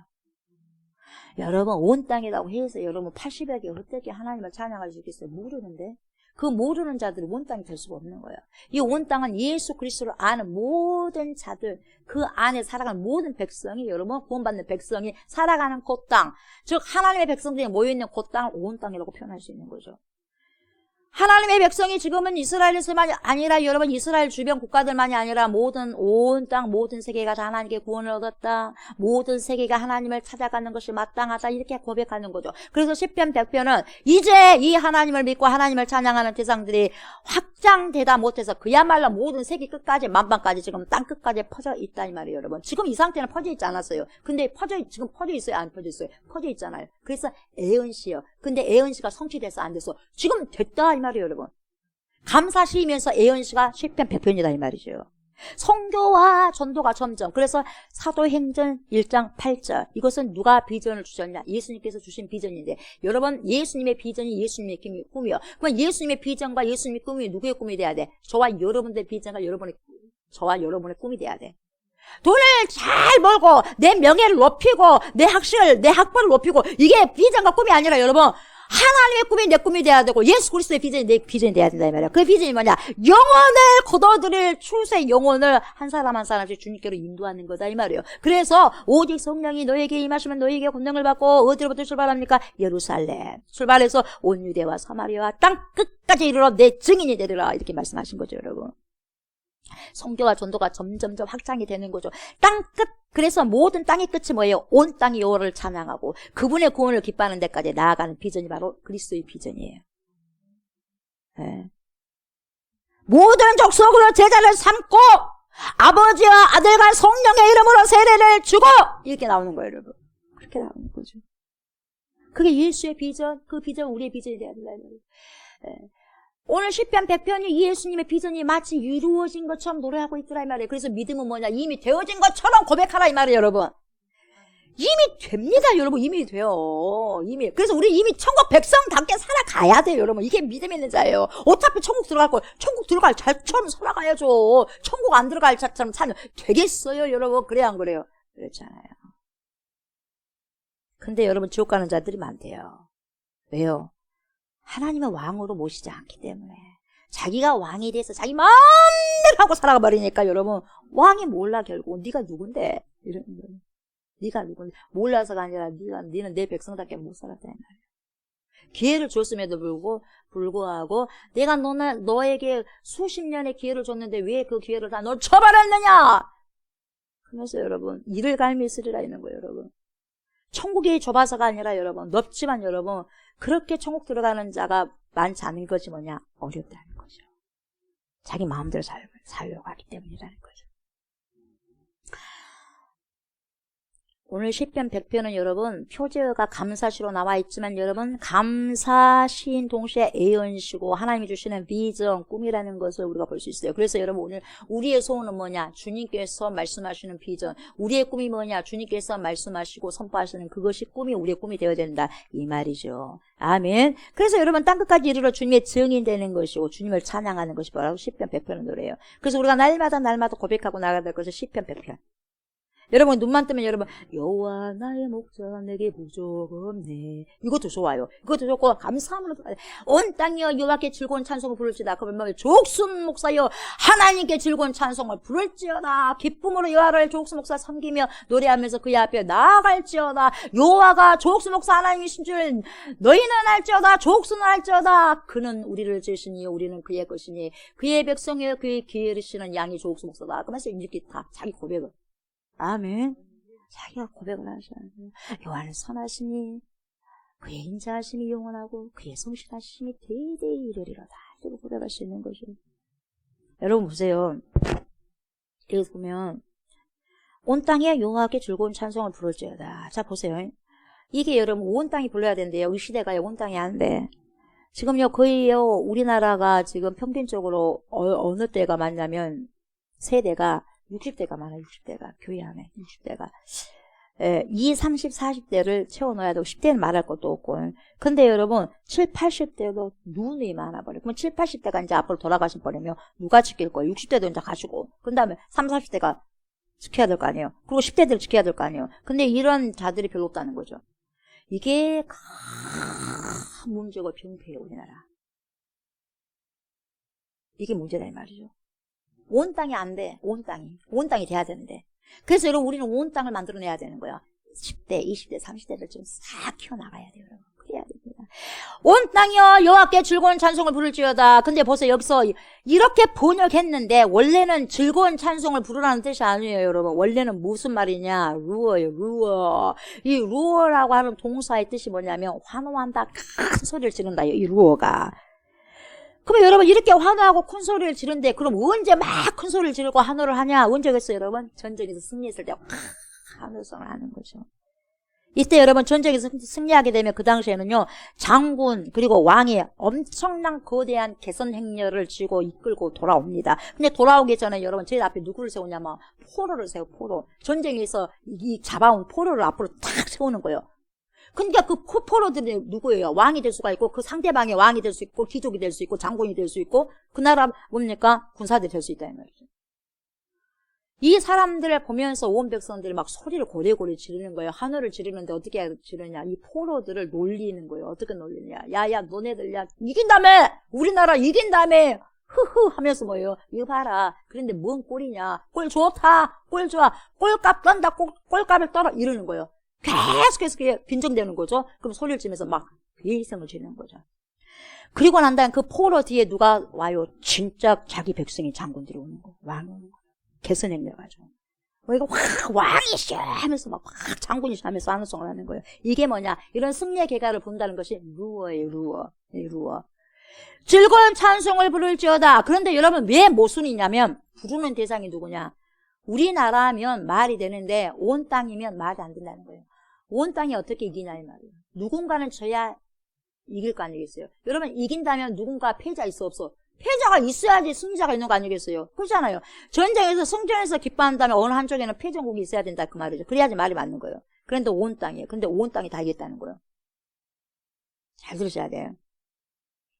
여러분 온 땅이라고 해서 여러분 80여 개 어떻게 하나님을 찬양할 수 있겠어요? 모르는데? 그 모르는 자들이 온 땅이 될 수가 없는 거예요. 이 온 땅은 예수 그리스도를 아는 모든 자들, 그 안에 살아가는 모든 백성이, 여러분 구원받는 백성이 살아가는 그 땅, 즉 하나님의 백성들이 모여있는 그 땅을 온 땅이라고 표현할 수 있는 거죠. 하나님의 백성이 지금은 이스라엘에서만이 아니라 여러분 이스라엘 주변 국가들만이 아니라 모든 온 땅 모든 세계가 다 하나님께 구원을 얻었다. 모든 세계가 하나님을 찾아가는 것이 마땅하다. 이렇게 고백하는 거죠. 그래서 시편 100편은 이제 이 하나님을 믿고 하나님을 찬양하는 대상들이 확장되다 못해서 그야말로 모든 세계 끝까지 만방까지 지금 땅 끝까지 퍼져 있다 이 말이에요. 여러분 지금 이 상태는 퍼져 있지 않았어요. 근데 지금 퍼져 있어요? 안 퍼져 있어요? 퍼져 있잖아요. 그래서 애언시요. 근데 애언시가 성취돼서 안 돼서 지금 됐다 이 말이에요. 여러분 감사시이면서 애언시가 시편 100편이다 이 말이죠. 선교와 전도가 점점. 그래서 사도행전 1장 8절 이것은 누가 비전을 주셨냐? 예수님께서 주신 비전인데 여러분 예수님의 비전이 예수님의 꿈이요. 그럼 예수님의 비전과 예수님의 꿈이 누구의 꿈이 돼야 돼? 저와 여러분들의 비전과 저와 여러분의 꿈이 돼야 돼. 돈을 잘 벌고 내 명예를 높이고 내 학벌을 높이고 이게 비전과 꿈이 아니라 여러분 하나님의 꿈이 내 꿈이 돼야 되고 예수 그리스도의 비전이 내 비전이 돼야 된다 이 말이야. 그 비전이 뭐냐? 영혼을 거둬들일 출세 영혼을 한 사람 한 사람씩 주님께로 인도하는 거다 이 말이에요. 그래서 오직 성령이 너에게 임하시면 너에게 권능을 받고 어디로부터 출발합니까? 예루살렘 출발해서 온 유대와 사마리아와 땅 끝까지 이르러 내 증인이 되리라 이렇게 말씀하신 거죠 여러분. 선교와 전도가 점점점 확장이 되는 거죠. 땅 끝. 그래서 모든 땅의 끝이 뭐예요? 온 땅이 여호와를 찬양하고 그분의 구원을 기뻐하는 데까지 나아가는 비전이 바로 그리스도의 비전이에요. 네. 모든 족속으로 제자를 삼고 아버지와 아들과 성령의 이름으로 세례를 주고 이렇게 나오는 거예요, 여러분. 그렇게 나오는 거죠. 그게 예수의 비전, 그 비전 우리의 비전이 돼야 된다. 네. 오늘 시편 100편이 예수님의 비전이 마치 이루어진 것처럼 노래하고 있더라 이 말이에요. 그래서 믿음은 뭐냐? 이미 되어진 것처럼 고백하라 이 말이에요, 여러분. 이미 됩니다, 여러분. 이미 돼요. 이미. 그래서 우리 이미 천국 백성답게 살아가야 돼요, 여러분. 이게 믿음 있는 자예요. 어차피 천국 들어갈 거예요. 천국 들어갈 자처럼 살아가야죠. 천국 안 들어갈 자처럼 살면 되겠어요, 여러분. 그래야 안 그래요? 그렇잖아요. 근데 여러분 지옥 가는 자들이 많대요. 왜요? 하나님은 왕으로 모시지 않기 때문에 자기가 왕이 돼서 자기 마음대로 하고 살아가 버리니까 여러분 왕이 몰라 결국 네가 누군데 이런 거예요. 네가 누군데 몰라서가 아니라 너는 내 백성답게 못 살았다 이 말이야. 기회를 줬음에도 불구하고 내가 너에게 수십 년의 기회를 줬는데 왜 그 기회를 다 놓쳐버렸느냐 그러면서 여러분 이를 갈미 있으리라 있는 거예요 여러분. 천국이 좁아서가 아니라 여러분 넓지만 여러분 그렇게 천국 들어가는 자가 많지 않은 것이 뭐냐? 어렵다는 거죠. 자기 마음대로 살려고 하기 때문이라는 거죠. 오늘 시편 100편은 여러분 표제어가 감사시로 나와 있지만 여러분 감사시인 동시에 애언시고 하나님이 주시는 비전, 꿈이라는 것을 우리가 볼 수 있어요. 그래서 여러분 오늘 우리의 소원은 뭐냐? 주님께서 말씀하시는 비전. 우리의 꿈이 뭐냐? 주님께서 말씀하시고 선포하시는 그것이 꿈이 우리의 꿈이 되어야 된다. 이 말이죠. 아멘. 그래서 여러분 땅끝까지 이르러 주님의 증인되는 것이고 주님을 찬양하는 것이 뭐라고? 시편 100편은 노래예요. 그래서 우리가 날마다 고백하고 나가야 될 것은 시편 100편. 여러분 눈만 뜨면 여러분 여호와 나의 목자 내게 부족 없네. 이것도 좋아요. 이것도 좋고 감사함으로 온 땅이여 여호와께 즐거운 찬송을 부를지어다. 그러면 족순 목사여 하나님께 즐거운 찬송을 부를지어다. 기쁨으로 여호와를 족순 목사 섬기며 노래하면서 그의 앞에 나아갈지어다. 여호와가 족순 목사 하나님이신 줄 너희는 알지어다. 족순은 알지어다. 그는 우리를 지으시니 우리는 그의 것이니 그의 백성이여 그의 기르시는 양이 족순 목사다. 그러면서 이렇게 다 자기 고백을 아멘. 자기가 고백을 하셔요. 여호와는 선하시니 그의 인자하심이 영원하고 그의 성실하심이 대대히 이르리로다. 이렇게 고백할 수 있는 것이요. 여러분 보세요. 여기 보면 온 땅에 여호와께 즐거운 찬송을 부를지어다. 자 보세요. 이게 여러분 온 땅이 불러야 된대요. 이 시대가 온 땅이 안 돼. 지금요 거의요 우리나라가 지금 평균적으로 어느 때가 많냐면 세대가 60대가 많아요. 60대가 교회 안에 60대가 20, 30, 40대를 채워넣어야 되고 10대는 말할 것도 없고 근데 여러분 7, 80대도 눈이 많아버려요. 그러면 7, 80대가 이제 앞으로 돌아가신 버리면 누가 지킬 거예요? 60대도 이제 가시고 그 다음에 30, 40대가 지켜야 될 거 아니에요. 그리고 10대들 지켜야 될 거 아니에요. 근데 이런 자들이 별로 없다는 거죠. 이게 큰 문제고 병폐예요. 우리나라. 이게 문제다 이 말이죠. 온 땅이 안 돼. 온 땅이 돼야 되는데. 그래서 여러분 우리는 온 땅을 만들어내야 되는 거야. 10대, 20대, 30대를 좀 싹 키워나가야 돼요. 여러분. 그래야 됩니다. 온 땅이여 여호와께 즐거운 찬송을 부를지어다. 근데 보세요. 여기서 이렇게 번역했는데 원래는 즐거운 찬송을 부르라는 뜻이 아니에요. 여러분. 원래는 무슨 말이냐. 루어예요. 루어. 이 루어라고 하는 동사의 뜻이 뭐냐면 환호한다. 큰 소리를 지른다. 이 루어가. 그러면 여러분 이렇게 환호하고 큰 소리를 지른데 그럼 언제 막 큰 소리를 지르고 환호를 하냐? 언제겠어요 여러분? 전쟁에서 승리했을 때 환호성을 하는 거죠. 이때 여러분 전쟁에서 승리하게 되면 그 당시에는요 장군 그리고 왕이 엄청난 거대한 개선 행렬을 쥐고 이끌고 돌아옵니다. 근데 돌아오기 전에 여러분 저희 앞에 누구를 세우냐면 포로를 세워. 포로. 전쟁에서 이 잡아온 포로를 앞으로 탁 세우는 거예요. 그러니까 그 포로들이 누구예요? 왕이 될 수가 있고 그 상대방의 왕이 될 수 있고 귀족이 될 수 있고 장군이 될 수 있고 그 나라 뭡니까? 군사들이 될 수 있다 이 말이죠. 이 사람들을 보면서 온 백성들이 막 소리를 고래고래 지르는 거예요. 환호를 지르는데 어떻게 지르냐? 이 포로들을 놀리는 거예요. 어떻게 놀리냐? 야야 너네들 야 이긴다며! 우리나라 이긴다며! 흐흐 하면서 뭐예요? 이거 봐라. 그런데 뭔 꼴이냐? 꼴 좋다. 꼴 좋아. 꼴값 떤다. 꼴값을 떨어 이러는 거예요. 계속해서 그게 빈정되는 거죠. 그럼 소리를 지면서 막 비생을 지르는 거죠. 그리고 난 다음에 그 포로 뒤에 누가 와요? 진짜 자기 백성이 장군들이 오는 거. 왕이 오는 거. 개선행려가지고. 이거 확 왕이시여 하면서 막 확 장군이시여 하면서 환호성을 하는 거예요. 이게 뭐냐? 이런 승리의 계가를 본다는 것이 루어예요. 루어. 루어. 즐거운 찬송을 부를지어다. 그런데 여러분 왜 모순이냐면 부르는 대상이 누구냐? 우리나라면 말이 되는데 온 땅이면 말이 안 된다는 거예요. 온 땅이 어떻게 이기냐 이 말이에요. 누군가는 져야 이길 거 아니겠어요. 여러분 이긴다면 누군가 패자 있어 없어? 패자가 있어야지 승리자가 있는 거 아니겠어요. 그렇잖아요. 전쟁에서 승전에서 기뻐한다면 어느 한쪽에는 패전국이 있어야 된다 그 말이죠. 그래야지 말이 맞는 거예요. 그런데 온 땅이에요. 근데 온 땅이 다 이겼다는 거예요. 잘 들으셔야 돼요.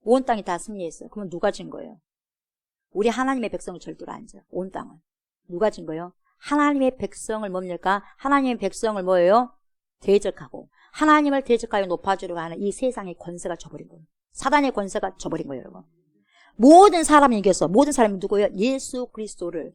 온 땅이 다 승리했어요. 그러면 누가 진 거예요? 우리 하나님의 백성을 절대로 안 져요. 온 땅은. 누가 진 거예요? 하나님의 백성을 뭡니까? 하나님의 백성을 뭐예요? 대적하고 하나님을 대적하여 높아지려고 하는 이 세상의 권세가 져버린 거예요. 사단의 권세가 져버린 거예요. 여러분. 모든 사람이 이겼어. 모든 사람이 누구예요? 예수 그리스도를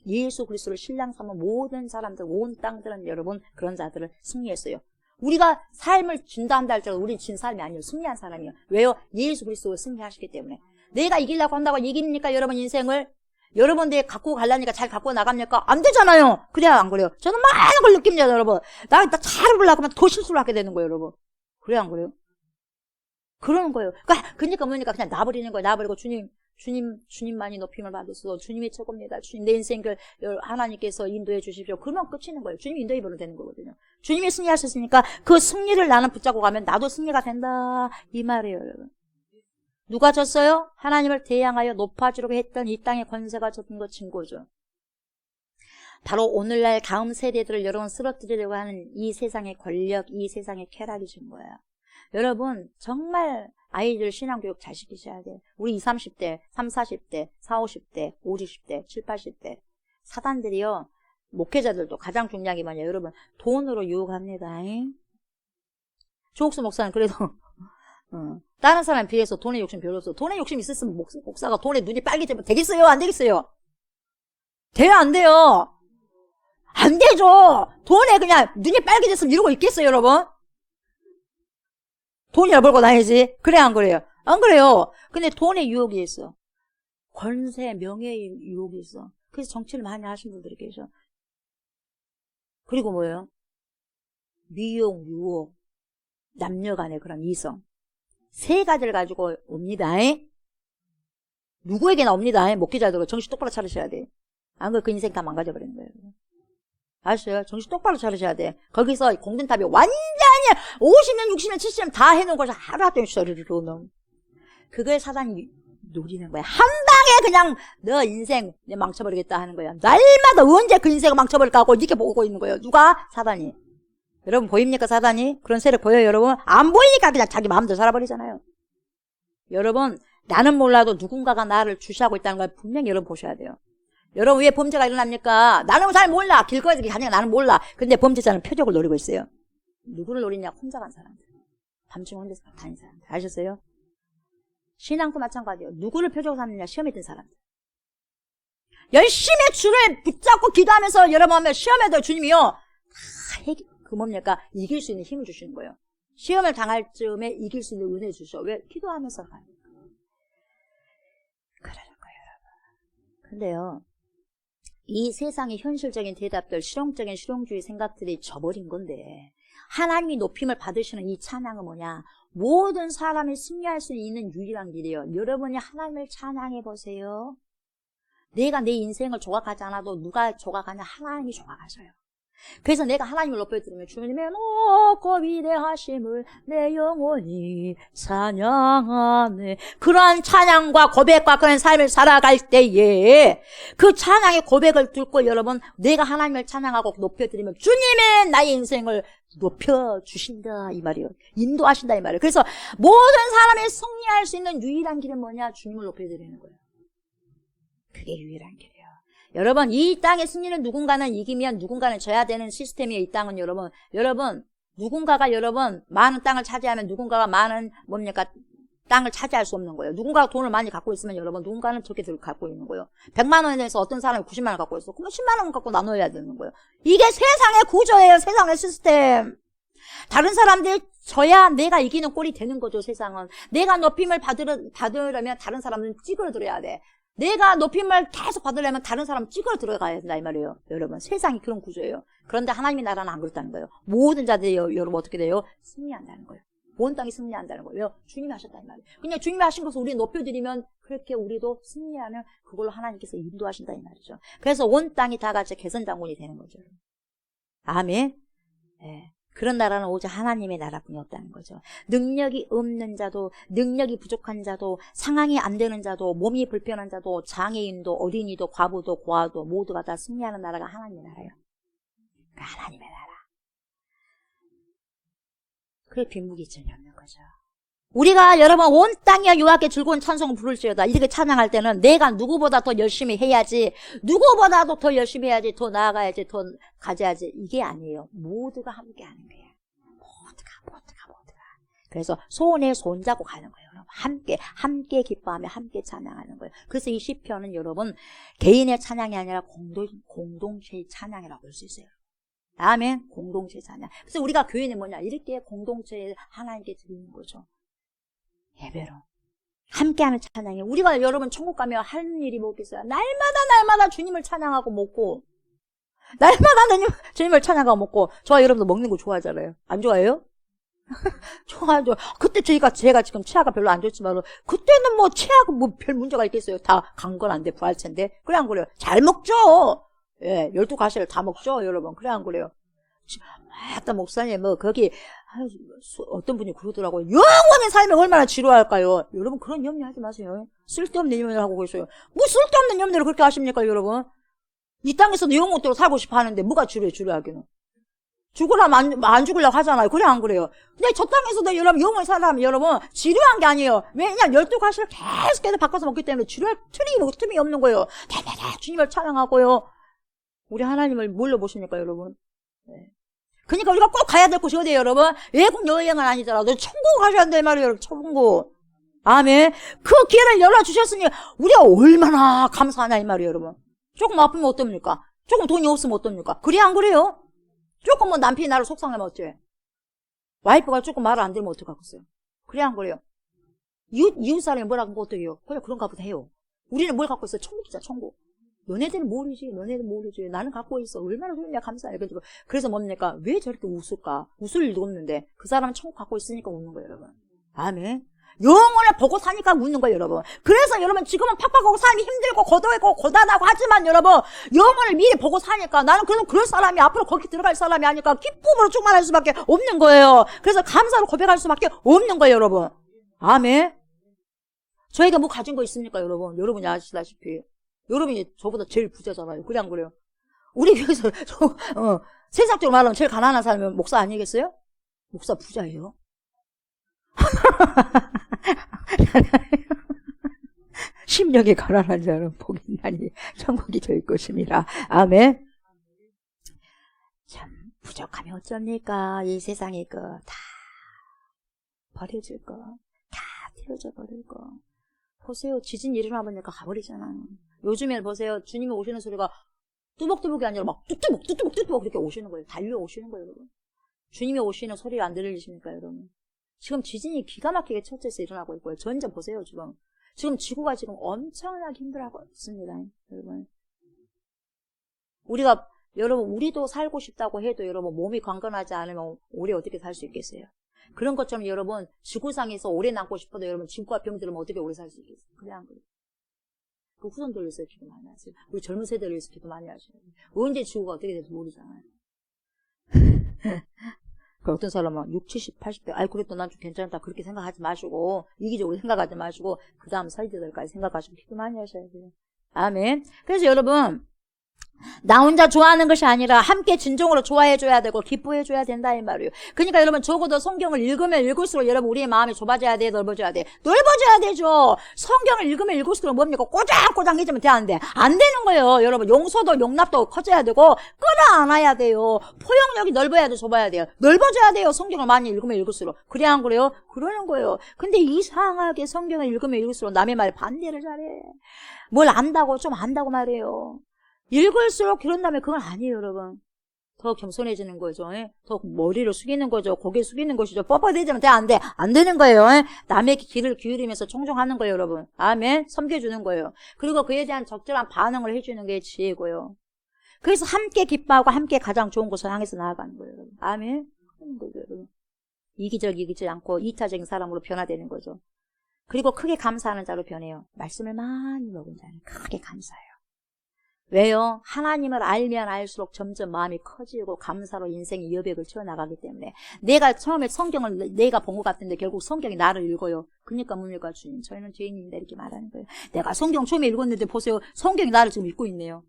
신랑 삼은 모든 사람들 온 땅들은 여러분 그런 자들을 승리했어요. 우리가 삶을 준다 한다 할지라도 우리는 진 사람이 아니에요. 승리한 사람이에요. 왜요? 예수 그리스도를 승리하시기 때문에. 내가 이기려고 한다고 이깁니까? 여러분 인생을 여러분들이 갖고 가려니까 잘 갖고 나갑니까? 안 되잖아요. 그래야 안 그래요? 저는 많은 걸 느낍니다, 여러분. 나 잘해보려고 하면 더 실수를 하게 되는 거예요, 여러분. 그래야 안 그래요? 그러는 거예요. 그러니까 뭐니까 그냥 놔버리는 거예요. 놔버리고 주님 주님만이 높임을 받으소. 주님이 최고입니다. 주님, 내 인생을 하나님께서 인도해 주십시오. 그러면 끝이는 거예요. 주님이 인도해 버리면 되는 거거든요. 주님이 승리하셨으니까 그 승리를 나는 붙잡고 가면 나도 승리가 된다. 이 말이에요, 여러분. 누가 졌어요? 하나님을 대항하여 높아지려고 했던 이 땅의 권세가 졌던 것 증거죠. 바로 오늘날 다음 세대들을 여러분 쓰러뜨리려고 하는 이 세상의 권력, 이 세상의 쾌락이 준 거예요. 여러분 정말 아이들 신앙교육 잘 시키셔야 돼요. 우리 20, 30대, 30, 40대, 40, 50대, 50, 60대, 70, 80대 사단들이요. 목회자들도 가장 중요한 게 뭐냐 여러분 돈으로 유혹합니다. 조옥수 목사는 그래도 다른 사람에 비해서 돈에 욕심 별로 없어. 돈에 욕심 있었으면 목사가 돈에 눈이 빨개지면 되겠어요? 안 되겠어요? 돼요? 안 돼요? 안 되죠. 돈에 그냥 눈이 빨개졌으면 이러고 있겠어요, 여러분? 돈이나 벌고 다니지. 그래, 안 그래요? 안 그래요. 근데 돈의 유혹이 있어. 권세, 명예의 유혹이 있어. 그래서 정치를 많이 하신 분들이 계셔. 그리고 뭐예요? 미용, 유혹, 남녀 간의 그런 이성. 세 가지를 가지고 옵니다. 누구에게나 옵니다. 목회자들 정신 똑바로 차리셔야 돼. 안 그러면 그 인생 다 망가져버리는 거예요. 아셨어요? 정신 똑바로 차리셔야 돼. 거기서 공든탑이 완전히 50년, 60년, 70년 다 해놓은 것을 하루아침에 소리를 놓는. 그걸 사단이 노리는 거야. 한 방에 그냥 너 인생 망쳐버리겠다 하는 거야. 날마다 언제 그 인생을 망쳐버릴까 하고 이렇게 보고 있는 거예요. 누가? 사단이. 여러분 보입니까 사단이? 그런 세력 보여요 여러분? 안 보이니까 그냥 자기 마음대로 살아버리잖아요. 여러분 나는 몰라도 누군가가 나를 주시하고 있다는 걸 분명히 여러분 보셔야 돼요. 여러분 왜 범죄가 일어납니까? 나는 잘 몰라. 길거리에서 가니까 나는 몰라. 근데 범죄자는 표적을 노리고 있어요. 누구를 노리냐? 혼자 간 사람들. 밤중에 혼자서 다니는 사람들. 아셨어요? 신앙도 마찬가지예요. 누구를 표적으로 삼느냐? 시험에 든 사람들. 열심히 주를 붙잡고 기도하면서 여러분 하면 시험에도 주님이요. 다 그 뭡니까? 이길 수 있는 힘을 주시는 거예요. 시험을 당할 즈음에 이길 수 있는 은혜 주셔. 왜? 기도하면서 가요. 그러는 거예요, 여러분. 근데요, 이 세상의 현실적인 대답들, 실용적인 실용주의 생각들이 져버린 건데, 하나님이 높임을 받으시는 이 찬양은 뭐냐? 모든 사람이 승리할 수 있는 유일한 길이에요. 여러분이 하나님을 찬양해 보세요. 내가 내 인생을 조각하지 않아도 누가 조각하냐? 하나님이 조각하셔요. 그래서 내가 하나님을 높여드리면 주님의 높고 위대하심을 내 영혼이 찬양하네. 그러한 찬양과 고백과 그런 삶을 살아갈 때에 그 찬양의 고백을 듣고 여러분 내가 하나님을 찬양하고 높여드리면 주님의 나의 인생을 높여주신다 이 말이에요. 인도하신다 이 말이에요. 그래서 모든 사람이 승리할 수 있는 유일한 길은 뭐냐? 주님을 높여드리는 거예요. 그게 유일한 길이에요. 여러분 이 땅의 승리는 누군가는 이기면 누군가는 져야 되는 시스템이에요. 이 땅은 여러분 누군가가 여러분 많은 땅을 차지하면 누군가가 많은 뭡니까 땅을 차지할 수 없는 거예요. 누군가가 돈을 많이 갖고 있으면 여러분 누군가는 적게 갖고 있는 거예요. 100만 원에 대해서 어떤 사람이 90만 원 갖고 있어. 그러면 10만 원 갖고 나눠야 되는 거예요. 이게 세상의 구조예요. 세상의 시스템. 다른 사람들이 져야 내가 이기는 꼴이 되는 거죠. 세상은. 내가 높임을 받으려면 다른 사람은 찌그러들어야 돼. 내가 높임을 계속 받으려면 다른 사람 찌그러들어가야 된다 이 말이에요. 여러분 세상이 그런 구조예요. 그런데 하나님의 나라는 안 그렇다는 거예요. 모든 자들이 여러분 어떻게 돼요? 승리한다는 거예요. 온 땅이 승리한다는 거예요. 주님이 하셨다는 말이에요. 그냥 주님이 하신 것을 우리 높여드리면 그렇게 우리도 승리하는 그걸로 하나님께서 인도하신다 이 말이죠. 그래서 온 땅이 다 같이 개선장군이 되는 거죠. 아멘. 네. 그런 나라는 오직 하나님의 나라뿐이 없다는 거죠. 능력이 없는 자도, 능력이 부족한 자도, 상황이 안 되는 자도, 몸이 불편한 자도, 장애인도, 어린이도, 과부도, 고아도 모두가 다 승리하는 나라가 하나님의 나라예요. 그러니까 하나님의 나라. 그게 빈무기증이 없는 거죠. 우리가 여러분 온 땅이야 여호와께 즐거운 찬송을 부를지어다 이렇게 찬양할 때는 내가 누구보다 더 열심히 해야지, 누구보다도 더 열심히 해야지, 더 나아가야지, 더 가져야지 이게 아니에요. 모두가 함께 하는 거예요. 모두가. 그래서 손에 손잡고 가는 거예요. 함께 기뻐하며 함께 찬양하는 거예요. 그래서 이 시편은 여러분 개인의 찬양이 아니라 공동체의 찬양이라고 할 수 있어요. 아멘. 공동체 찬양. 그래서 우리가 교회는 뭐냐? 이렇게 공동체에 하나님께 드리는 거죠. 예배로. 함께하는 찬양이. 우리가 여러분 천국 가면 하는 일이 뭐겠어요? 날마다 주님을 찬양하고 먹고. 날마다 주님을 찬양하고 먹고. 저와 여러분도 먹는 거 좋아하잖아요. 안 좋아해요? 좋아요. 그때 제가 지금 치아가 별로 안 좋지만, 그때는 뭐 치아가 뭐 별 문제가 있겠어요. 다 간 건 안 돼, 부활체인데. 그래, 안 그래요? 잘 먹죠? 예, 12가시를 다 먹죠, 여러분. 그래, 안 그래요? 아따, 목사님, 거기, 어떤 분이 그러더라고요. 영원히 살면 얼마나 지루할까요? 여러분, 그런 염려하지 마세요. 쓸데없는 염려를 하고 계세요. 뭐 쓸데없는 염려를 그렇게 하십니까, 여러분? 이 땅에서도 영혼대로 살고 싶어 하는데, 뭐가 지루하기는. 죽으려면 안 죽으려고 하잖아요. 그래, 안 그래요? 근데 저 땅에서도 여러분, 영원히 살아면 여러분, 지루한 게 아니에요. 왜냐면 12가시를 계속 바꿔서 먹기 때문에 지루할 틈이 없는 거예요. 대대대 주님을 찬양하고요. 우리 하나님을 뭘로 보십니까, 여러분? 네. 그러니까 우리가 꼭 가야 될 곳이 어디예요, 여러분? 외국 여행은 아니더라도 천국 가셔야 된단 말이에요, 여러분. 천국. 아멘. 그 기회를 열어주셨으니 우리가 얼마나 감사하냐 이 말이에요, 여러분. 조금 아프면 어떻습니까? 조금 돈이 없으면 어떻습니까? 그래, 안 그래요? 조금 뭐 남편이 나를 속상하면 어때요? 와이프가 조금 말을 안 들으면 어떡하겠어요? 그래, 안 그래요? 이웃 사람이 뭐라고 하면 어떡해요? 그냥 그런가 보다 해요. 우리는 뭘 갖고 있어요? 천국이자 천국. 너네들은 모르지. 나는 갖고 있어. 얼마나 좋냐, 감사해. 그래서 뭡니까? 왜 저렇게 웃을까? 웃을 일도 없는데. 그 사람은 천국 갖고 있으니까 웃는 거예요, 여러분. 아멘. 영혼을 보고 사니까 웃는 거예요, 여러분. 그래서 여러분, 지금은 팍팍하고 삶이 힘들고 고도하고 고단하고 하지만 여러분, 영혼을 미리 보고 사니까 나는 그럴 사람이 앞으로 거기 들어갈 사람이 아니까 기쁨으로 충만할 수밖에 없는 거예요. 그래서 감사로 고백할 수밖에 없는 거예요, 여러분. 아멘. 저희가 뭐 가진 거 있습니까, 여러분? 여러분이 아시다시피. 여러분이 저보다 제일 부자잖아요. 그래, 안 그래요? 우리 교회에서, 세상적으로 말하면 제일 가난한 사람이 목사 아니겠어요? 목사 부자예요. 심령이 가난한 자는 복이 있나니 천국이 저희 것입니다. 아멘. 참, 부족하면 어쩝니까? 이 세상에 다 버려질 거, 다 튀어져 버릴 거. 보세요. 지진 일어나보니까 가버리잖아요. 요즘에 보세요. 주님이 오시는 소리가 뚜벅뚜벅이 아니라 막 뚜뚜벅 그렇게 오시는 거예요. 달려오시는 거예요, 여러분. 주님이 오시는 소리가 안 들리십니까, 여러분? 지금 지진이 기가 막히게 첫째에서 일어나고 있고요. 전자 보세요, 지금. 지금 지구가 지금 엄청나게 힘들어하고 있습니다, 여러분. 우리도 살고 싶다고 해도 여러분, 몸이 강건하지 않으면 오래 어떻게 살 수 있겠어요? 그런 것처럼 여러분, 지구상에서 오래 남고 싶어도 여러분, 지구와 병 들으면 어떻게 오래 살 수 있겠어요? 그래, 안 그래요? 그 후손들 위해서 기도 많이 하세요. 우리 젊은 세대를 위해서 기도 많이 하셔야 돼요. 언제 지구가 어떻게 될지 모르잖아요. 그 어떤 사람은 60, 70, 80대, 아이, 그래도 난 좀 괜찮다. 그렇게 생각하지 마시고, 이기적으로 생각하지 마시고, 그 다음 설계들까지 생각하시고, 기도 많이 하셔야 돼요. 아멘. 그래서 여러분, 나 혼자 좋아하는 것이 아니라 함께 진정으로 좋아해줘야 되고 기뻐해줘야 된다 이 말이에요. 그러니까 여러분 적어도 성경을 읽으면 읽을수록 여러분 우리의 마음이 좁아져야 돼, 넓어져야 돼? 넓어져야 되죠. 성경을 읽으면 읽을수록 뭡니까? 꼬장꼬장 잊으면 돼, 안 돼? 안 되는 거예요. 여러분 용서도 용납도 커져야 되고 끌어안아야 돼요. 포용력이 넓어야 돼, 좁아야 돼요? 넓어져야 돼요. 성경을 많이 읽으면 읽을수록. 그래, 안 그래요? 그러는 거예요. 근데 이상하게 성경을 읽으면 읽을수록 남의 말 반대를 잘해. 뭘 안다고 좀 안다고 말해요. 읽을수록 그런 다음에 그건 아니에요, 여러분. 더 겸손해지는 거죠. 더 머리를 숙이는 거죠. 고개 숙이는 것이죠. 뻣뻣해지면 돼, 안 돼? 안 되는 거예요. 남의 귀를 기울이면서 청종하는 거예요, 여러분. 아멘. 섬겨주는 거예요. 그리고 그에 대한 적절한 반응을 해주는 게 지혜고요. 그래서 함께 기뻐하고 함께 가장 좋은 곳을 향해서 나아가는 거예요, 여러분. 아멘. 그런 거죠, 여러분. 이기적이지 않고 이타적인 사람으로 변화되는 거죠. 그리고 크게 감사하는 자로 변해요. 말씀을 많이 먹은 자는 크게 감사해요. 왜요? 하나님을 알면 알수록 점점 마음이 커지고 감사로 인생의 여백을 채워나가기 때문에 내가 처음에 성경을 내가 본 것 같은데 결국 성경이 나를 읽어요. 그러니까 뭡니까? 주님, 저희는 죄인입니다. 이렇게 말하는 거예요. 내가 성경 처음에 읽었는데 보세요. 성경이 나를 지금 읽고 있네요.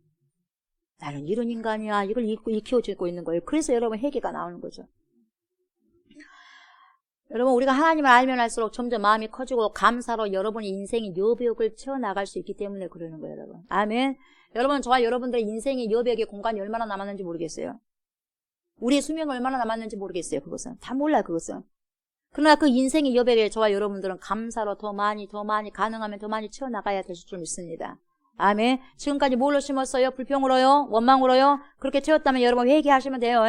나는 이런 인간이야. 이걸 익혀주고 있는 거예요. 그래서 여러분 회개가 나오는 거죠. 여러분 우리가 하나님을 알면 알수록 점점 마음이 커지고 감사로 여러분의 인생의 여백을 채워나갈 수 있기 때문에 그러는 거예요, 여러분. 아멘. 여러분, 저와 여러분들의 인생의 여백의 공간이 얼마나 남았는지 모르겠어요. 우리의 수명이 얼마나 남았는지 모르겠어요, 그것은. 다 몰라요, 그것은. 그러나 그 인생의 여백에 저와 여러분들은 감사로 더 많이 가능하면 더 많이 채워나가야 될 줄 믿습니다. 아멘. 지금까지 뭘로 심었어요? 불평으로요? 원망으로요? 그렇게 채웠다면 여러분 회개하시면 돼요.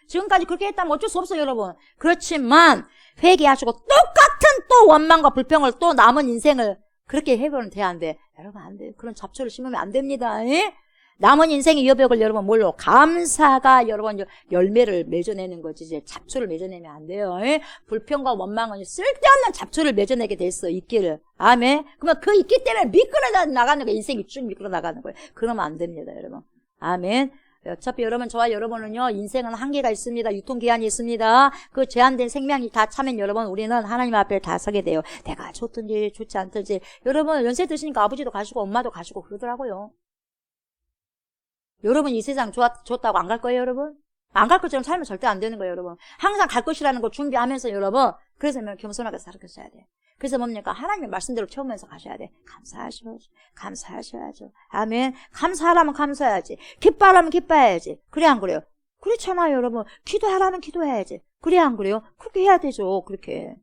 지금까지 그렇게 했다면 어쩔 수 없어요, 여러분. 그렇지만 회개하시고 똑같은 또 원망과 불평을 또 남은 인생을 그렇게 해보면 돼, 안 돼? 여러분, 안 돼요. 그런 잡초를 심으면 안 됩니다. 남은 인생의 여백을 여러분 뭘로? 감사가 여러분 열매를 맺어내는 거지. 이제 잡초를 맺어내면 안 돼요. 에? 불평과 원망은 쓸데없는 잡초를 맺어내게 됐어. 있기를. 아멘. 그러면 그 있기 때문에 미끄러 나가는 거예요. 인생이 쭉 미끄러 나가는 거예요. 그러면 안 됩니다, 여러분. 아멘. 어차피 여러분, 저와 여러분은요, 인생은 한계가 있습니다. 유통기한이 있습니다. 그 제한된 생명이 다 차면 여러분, 우리는 하나님 앞에 다 서게 돼요. 내가 좋든지 좋지 않든지. 여러분, 연세 드시니까 아버지도 가시고 엄마도 가시고 그러더라고요. 여러분, 이 세상 좋다고 안 갈 거예요, 여러분? 안 갈 것처럼 살면 절대 안 되는 거예요, 여러분. 항상 갈 것이라는 걸 준비하면서 여러분, 그래서 겸손하게 살아가셔야 돼. 그래서 뭡니까? 하나님의 말씀대로 채우면서 가셔야 돼. 감사하셔야죠. 아멘. 감사하라면 감사해야지. 기뻐하라면 기뻐해야지. 그래, 안 그래요? 그렇잖아요, 여러분. 기도하라면 기도해야지. 그래, 안 그래요? 그렇게 해야 되죠, 그렇게.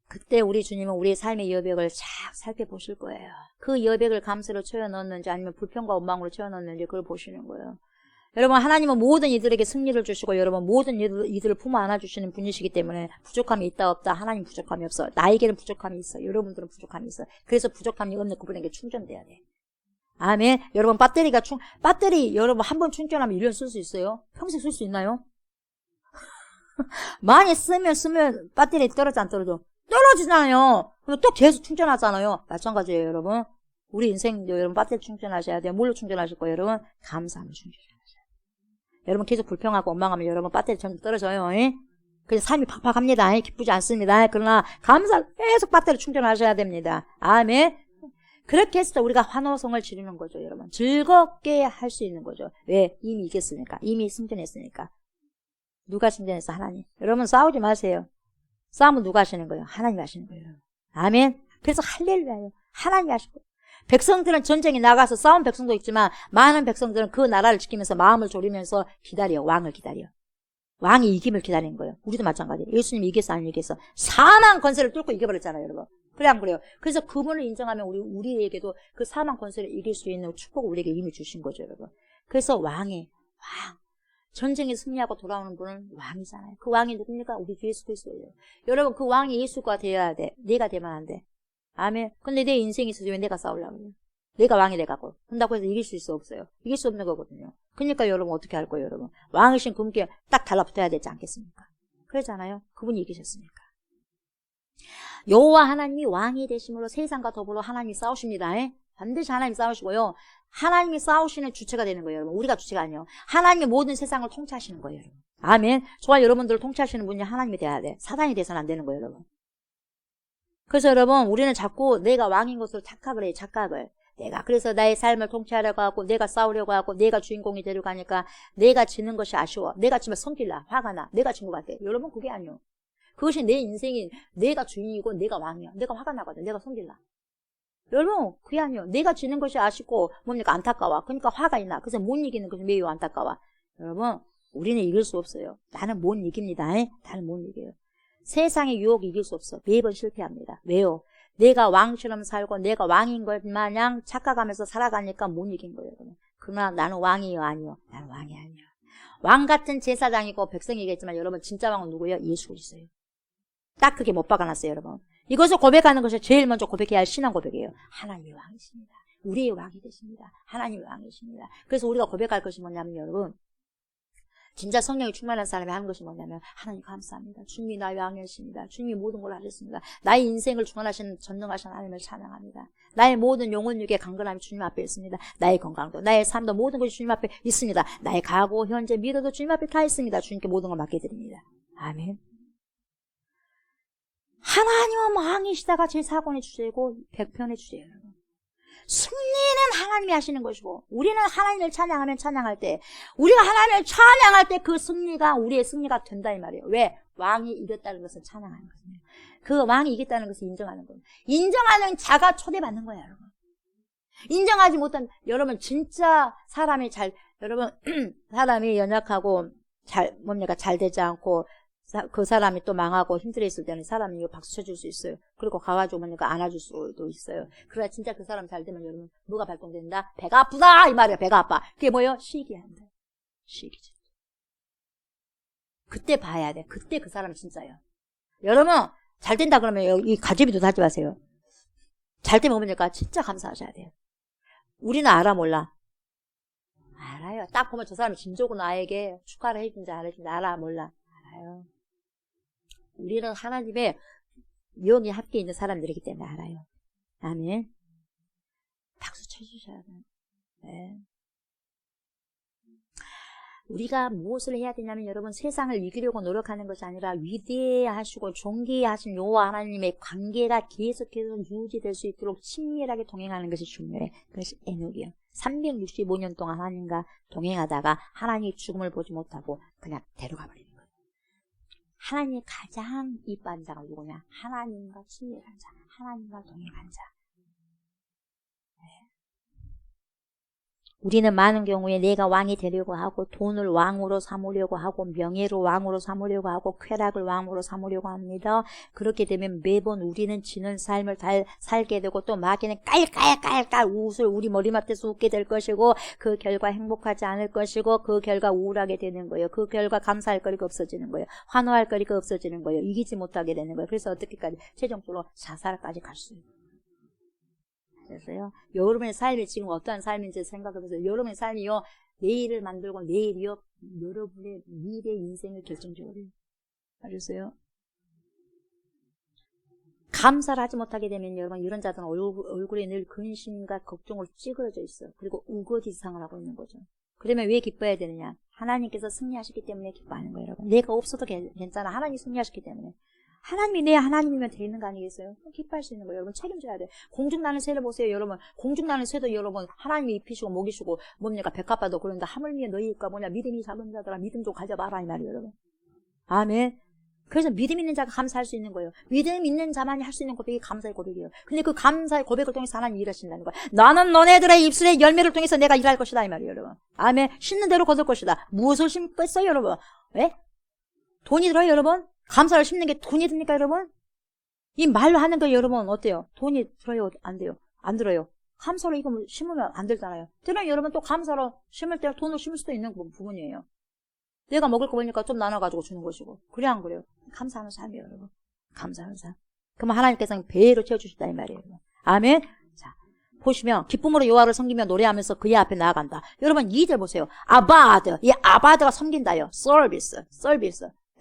그때 우리 주님은 우리의 삶의 여백을 쫙 살펴보실 거예요. 그 여백을 감사로 채워 넣었는지 아니면 불평과 원망으로 채워 넣었는지 그걸 보시는 거예요. 여러분, 하나님은 모든 이들에게 승리를 주시고 여러분 모든 이들을 품어 안아주시는 분이시기 때문에 부족함이 있다 없다. 하나님 부족함이 없어. 나에게는 부족함이 있어. 여러분들은 부족함이 있어. 그래서 부족함이 없는 그분에게 충전돼야 돼. 아멘. 여러분, 배터리 여러분 한 번 충전하면 1년 쓸 수 있어요? 평생 쓸 수 있나요? 많이 쓰면 배터리 떨어져 안 떨어져? 떨어지잖아요. 그럼 또 계속 충전하잖아요. 마찬가지예요, 여러분. 우리 인생도 여러분 배터리 충전하셔야 돼요. 뭘로 충전하실 거예요, 여러분? 감사함을 충전하셔야 돼요. 여러분 계속 불평하고 원망하면 여러분 배터리 점점 떨어져요. 그래서 삶이 팍팍합니다. 기쁘지 않습니다. 그러나 계속 배터리 충전하셔야 됩니다. 아멘. 그렇게 해서 우리가 환호성을 지르는 거죠, 여러분. 즐겁게 할 수 있는 거죠. 왜? 이미 이겼으니까. 이미 승전했으니까. 누가 승전했어? 하나님. 여러분 싸우지 마세요. 싸움은 누가 하시는 거예요? 하나님이 하시는 거예요. 아멘. 그래서 할렐루야요. 하나님이 하시고. 백성들은 전쟁에 나가서 싸운 백성도 있지만 많은 백성들은 그 나라를 지키면서 마음을 졸이면서 기다려. 왕을 기다려. 왕이 이김을 기다리는 거예요. 우리도 마찬가지예요. 예수님이 이겼어 안 이겼어? 사망 권세를 뚫고 이겨버렸잖아요, 여러분. 그래 안 그래요? 그래서 그분을 인정하면 우리에게도 그 사망 권세를 이길 수 있는 축복을 우리에게 이미 주신 거죠, 여러분. 그래서 왕. 전쟁에 승리하고 돌아오는 분은 왕이잖아요. 그 왕이 누굽니까? 우리 주 예수 그리스도예요. 여러분, 그 왕이 예수가 되어야 돼. 내가 되면 안 돼. 아멘. 근데 내 인생이 있어서 왜 내가 싸우려고 해요? 내가 왕이 돼갖고. 한다고 해서 이길 수 있어 없어요? 이길 수 없는 거거든요. 그러니까 여러분 어떻게 할 거예요, 여러분? 왕이신 그분께 딱 달라붙어야 되지 않겠습니까? 그러잖아요. 그분이 이기셨으니까. 여호와 하나님이 왕이 되심으로 세상과 더불어 하나님이 싸우십니다. 반드시 하나님이 싸우시고요. 하나님이 싸우시는 주체가 되는 거예요, 여러분. 우리가 주체가 아니에요. 하나님이 모든 세상을 통치하시는 거예요, 여러분. 아멘. 저와 여러분들을 통치하시는 분이 하나님이 돼야 돼. 사단이 돼서는 안 되는 거예요, 여러분. 그래서 여러분, 우리는 자꾸 내가 왕인 것으로 착각을 해요, 착각을. 그래서 나의 삶을 통치하려고 하고, 내가 싸우려고 하고, 내가 주인공이 되려고 하니까, 내가 지는 것이 아쉬워. 내가 지면 성질나, 화가 나. 내가 진 것 같아. 여러분, 그게 아니에요. 그것이 내 인생이, 내가 주인이고, 내가 왕이야. 내가 화가 나거든. 내가 성질나. 여러분, 그게 아니에요. 내가 지는 것이 아쉽고, 뭡니까? 안타까워. 그러니까 화가 있나. 그래서 못 이기는 것이 매우 안타까워. 여러분, 우리는 이길 수 없어요. 나는 못 이깁니다. 나는 못 이겨요. 세상의 유혹이 이길 수 없어. 매번 실패합니다. 왜요? 내가 왕처럼 살고 내가 왕인 것 마냥 착각하면서 살아가니까 못 이긴 거예요. 그러나 나는 왕이요? 아니요? 나는 왕이 아니야. 왕 같은 제사장이고 백성이겠지만 여러분 진짜 왕은 누구예요? 예수 그리스도예요. 딱 그게 못 박아놨어요, 여러분. 이것을 고백하는 것이 제일 먼저 고백해야 할 신앙 고백이에요. 하나님이 왕이십니다. 우리의 왕이 되십니다. 하나님이 왕이십니다. 그래서 우리가 고백할 것이 뭐냐면 여러분, 진짜 성령이 충만한 사람이 하는 것이 뭐냐면 하나님 감사합니다. 주님이 나의 왕이십니다. 주님이 모든 걸 하셨습니다. 나의 인생을 주관하신 전능하신 하나님을 찬양합니다. 나의 모든 영혼 육의 강건함이 주님 앞에 있습니다. 나의 건강도 나의 삶도 모든 것이 주님 앞에 있습니다. 나의 과거 현재 미래도 주님 앞에 다 있습니다. 주님께 모든 걸 맡겨드립니다. 아멘. 하나님은 왕이시다가 제4권의 주제고 100편의 주제예요. 승리는 하나님이 하시는 것이고 우리는 하나님을 찬양하면 찬양할 때 우리가 하나님을 찬양할 때 그 승리가 우리의 승리가 된다 이 말이에요. 왜? 왕이 이겼다는 것을 찬양하는 거예요. 그 왕이 이겼다는 것을 인정하는 거예요. 인정하는 자가 초대받는 거예요, 여러분. 인정하지 못한 여러분 진짜 사람이 여러분 사람이 연약하고 잘 되지 않고 그 사람이 또 망하고 힘들어 있을 때는 사람이 이거 박수 쳐줄 수 있어요. 그리고 가가지고 보니까 안아줄 수도 있어요. 그래야 진짜 그 사람 잘 되면 여러분 뭐가 발동된다? 배가 아프다 이 말이에요. 배가 아파. 그게 뭐예요? 시기한다. 시기지. 그때 봐야 돼. 그때 그 사람이 진짜예요. 여러분 잘 된다 그러면 이 가재비도 하지 마세요. 잘 되면 뭡니까? 진짜 감사하셔야 돼요. 우리는 알아 몰라? 알아요. 딱 보면 저 사람이 진조고 나에게 축하를 해준지 안 해준지 알아 몰라? 알아요. 우리는 하나님의 영이 함께 있는 사람들이기 때문에 알아요. 아멘. 박수 쳐주셔야 돼요. 네. 우리가 무엇을 해야 되냐면 여러분 세상을 이기려고 노력하는 것이 아니라 위대하시고 존귀하신 여호와 하나님의 관계가 계속해서 유지될 수 있도록 친밀하게 동행하는 것이 중요해. 그것이 에녹이요. 365년 동안 하나님과 동행하다가 하나님의 죽음을 보지 못하고 그냥 데려가 버리는 거예요. 하나님의 가장 이뻐하는 자가 누구냐? 하나님과 친밀한 자, 하나님과 동행한 자. 우리는 많은 경우에 내가 왕이 되려고 하고 돈을 왕으로 삼으려고 하고 명예를 왕으로 삼으려고 하고 쾌락을 왕으로 삼으려고 합니다. 그렇게 되면 매번 우리는 지는 삶을 살게 되고 또 마귀는 깔깔깔깔 웃을 우리 머리맡에서 웃게 될 것이고 그 결과 행복하지 않을 것이고 그 결과 우울하게 되는 거예요. 그 결과 감사할 거리가 없어지는 거예요. 환호할 거리가 없어지는 거예요. 이기지 못하게 되는 거예요. 그래서 어떻게까지 최종적으로 자살까지 갈 수 있어요. 그래서요, 여러분의 삶이 지금 어떠한 삶인지 생각해보세요. 여러분의 삶이요, 내일을 만들고 내일이요, 여러분의 미래 인생을 결정적으로 해요. 알겠어요? 감사를 하지 못하게 되면 여러분, 이런 자들은 얼굴에 늘 근심과 걱정으로 찌그러져 있어요. 그리고 우거지상을 하고 있는 거죠. 그러면 왜 기뻐해야 되느냐? 하나님께서 승리하셨기 때문에 기뻐하는 거예요, 여러분. 내가 없어도 괜찮아. 하나님이 승리하셨기 때문에. 하나님이 내 하나님이면 되는 거 아니겠어요? 기뻐할 수 있는 거예요. 여러분 책임져야 돼요. 공중나는 새를 보세요. 여러분 공중나는 새도 여러분 하나님이 입히시고 먹이시고 뭡니까? 백합화도 그런데 하물며 너희가 뭐냐? 믿음이 작은 자들아 믿음 좀 가져봐라 이 말이에요. 여러분. 아멘. 그래서 믿음 있는 자가 감사할 수 있는 거예요. 믿음 있는 자만이 할 수 있는 고백이 감사의 고백이에요. 근데 그 감사의 고백을 통해서 하나님이 일하신다는 거예요. 나는 너네들의 입술의 열매를 통해서 내가 일할 것이다 이 말이에요. 여러분. 아멘. 심는 대로 거둘 것이다. 무엇을 심겠어요 여러분? 왜? 돈이 들어요 여러분? 감사를 심는 게 돈이 듭니까 여러분? 이 말로 하는 거 여러분 어때요? 돈이 들어요? 안 돼요? 안 들어요. 감사로 이거 심으면 안 되잖아요. 그러면 여러분 또 감사로 심을 때 돈을 심을 수도 있는 부분이에요. 내가 먹을 거 보니까 좀 나눠가지고 주는 것이고. 그래 안 그래요? 감사하는 삶이에요 여러분. 감사하는 삶. 그러면 하나님께서는 배로 채워주시다 이 말이에요. 아멘. 자 보시면 기쁨으로 여호와를 섬기며 노래하면서 그의 앞에 나아간다. 여러분 2절 보세요. 아바드. 이 아바드가 섬긴다요. 서비스.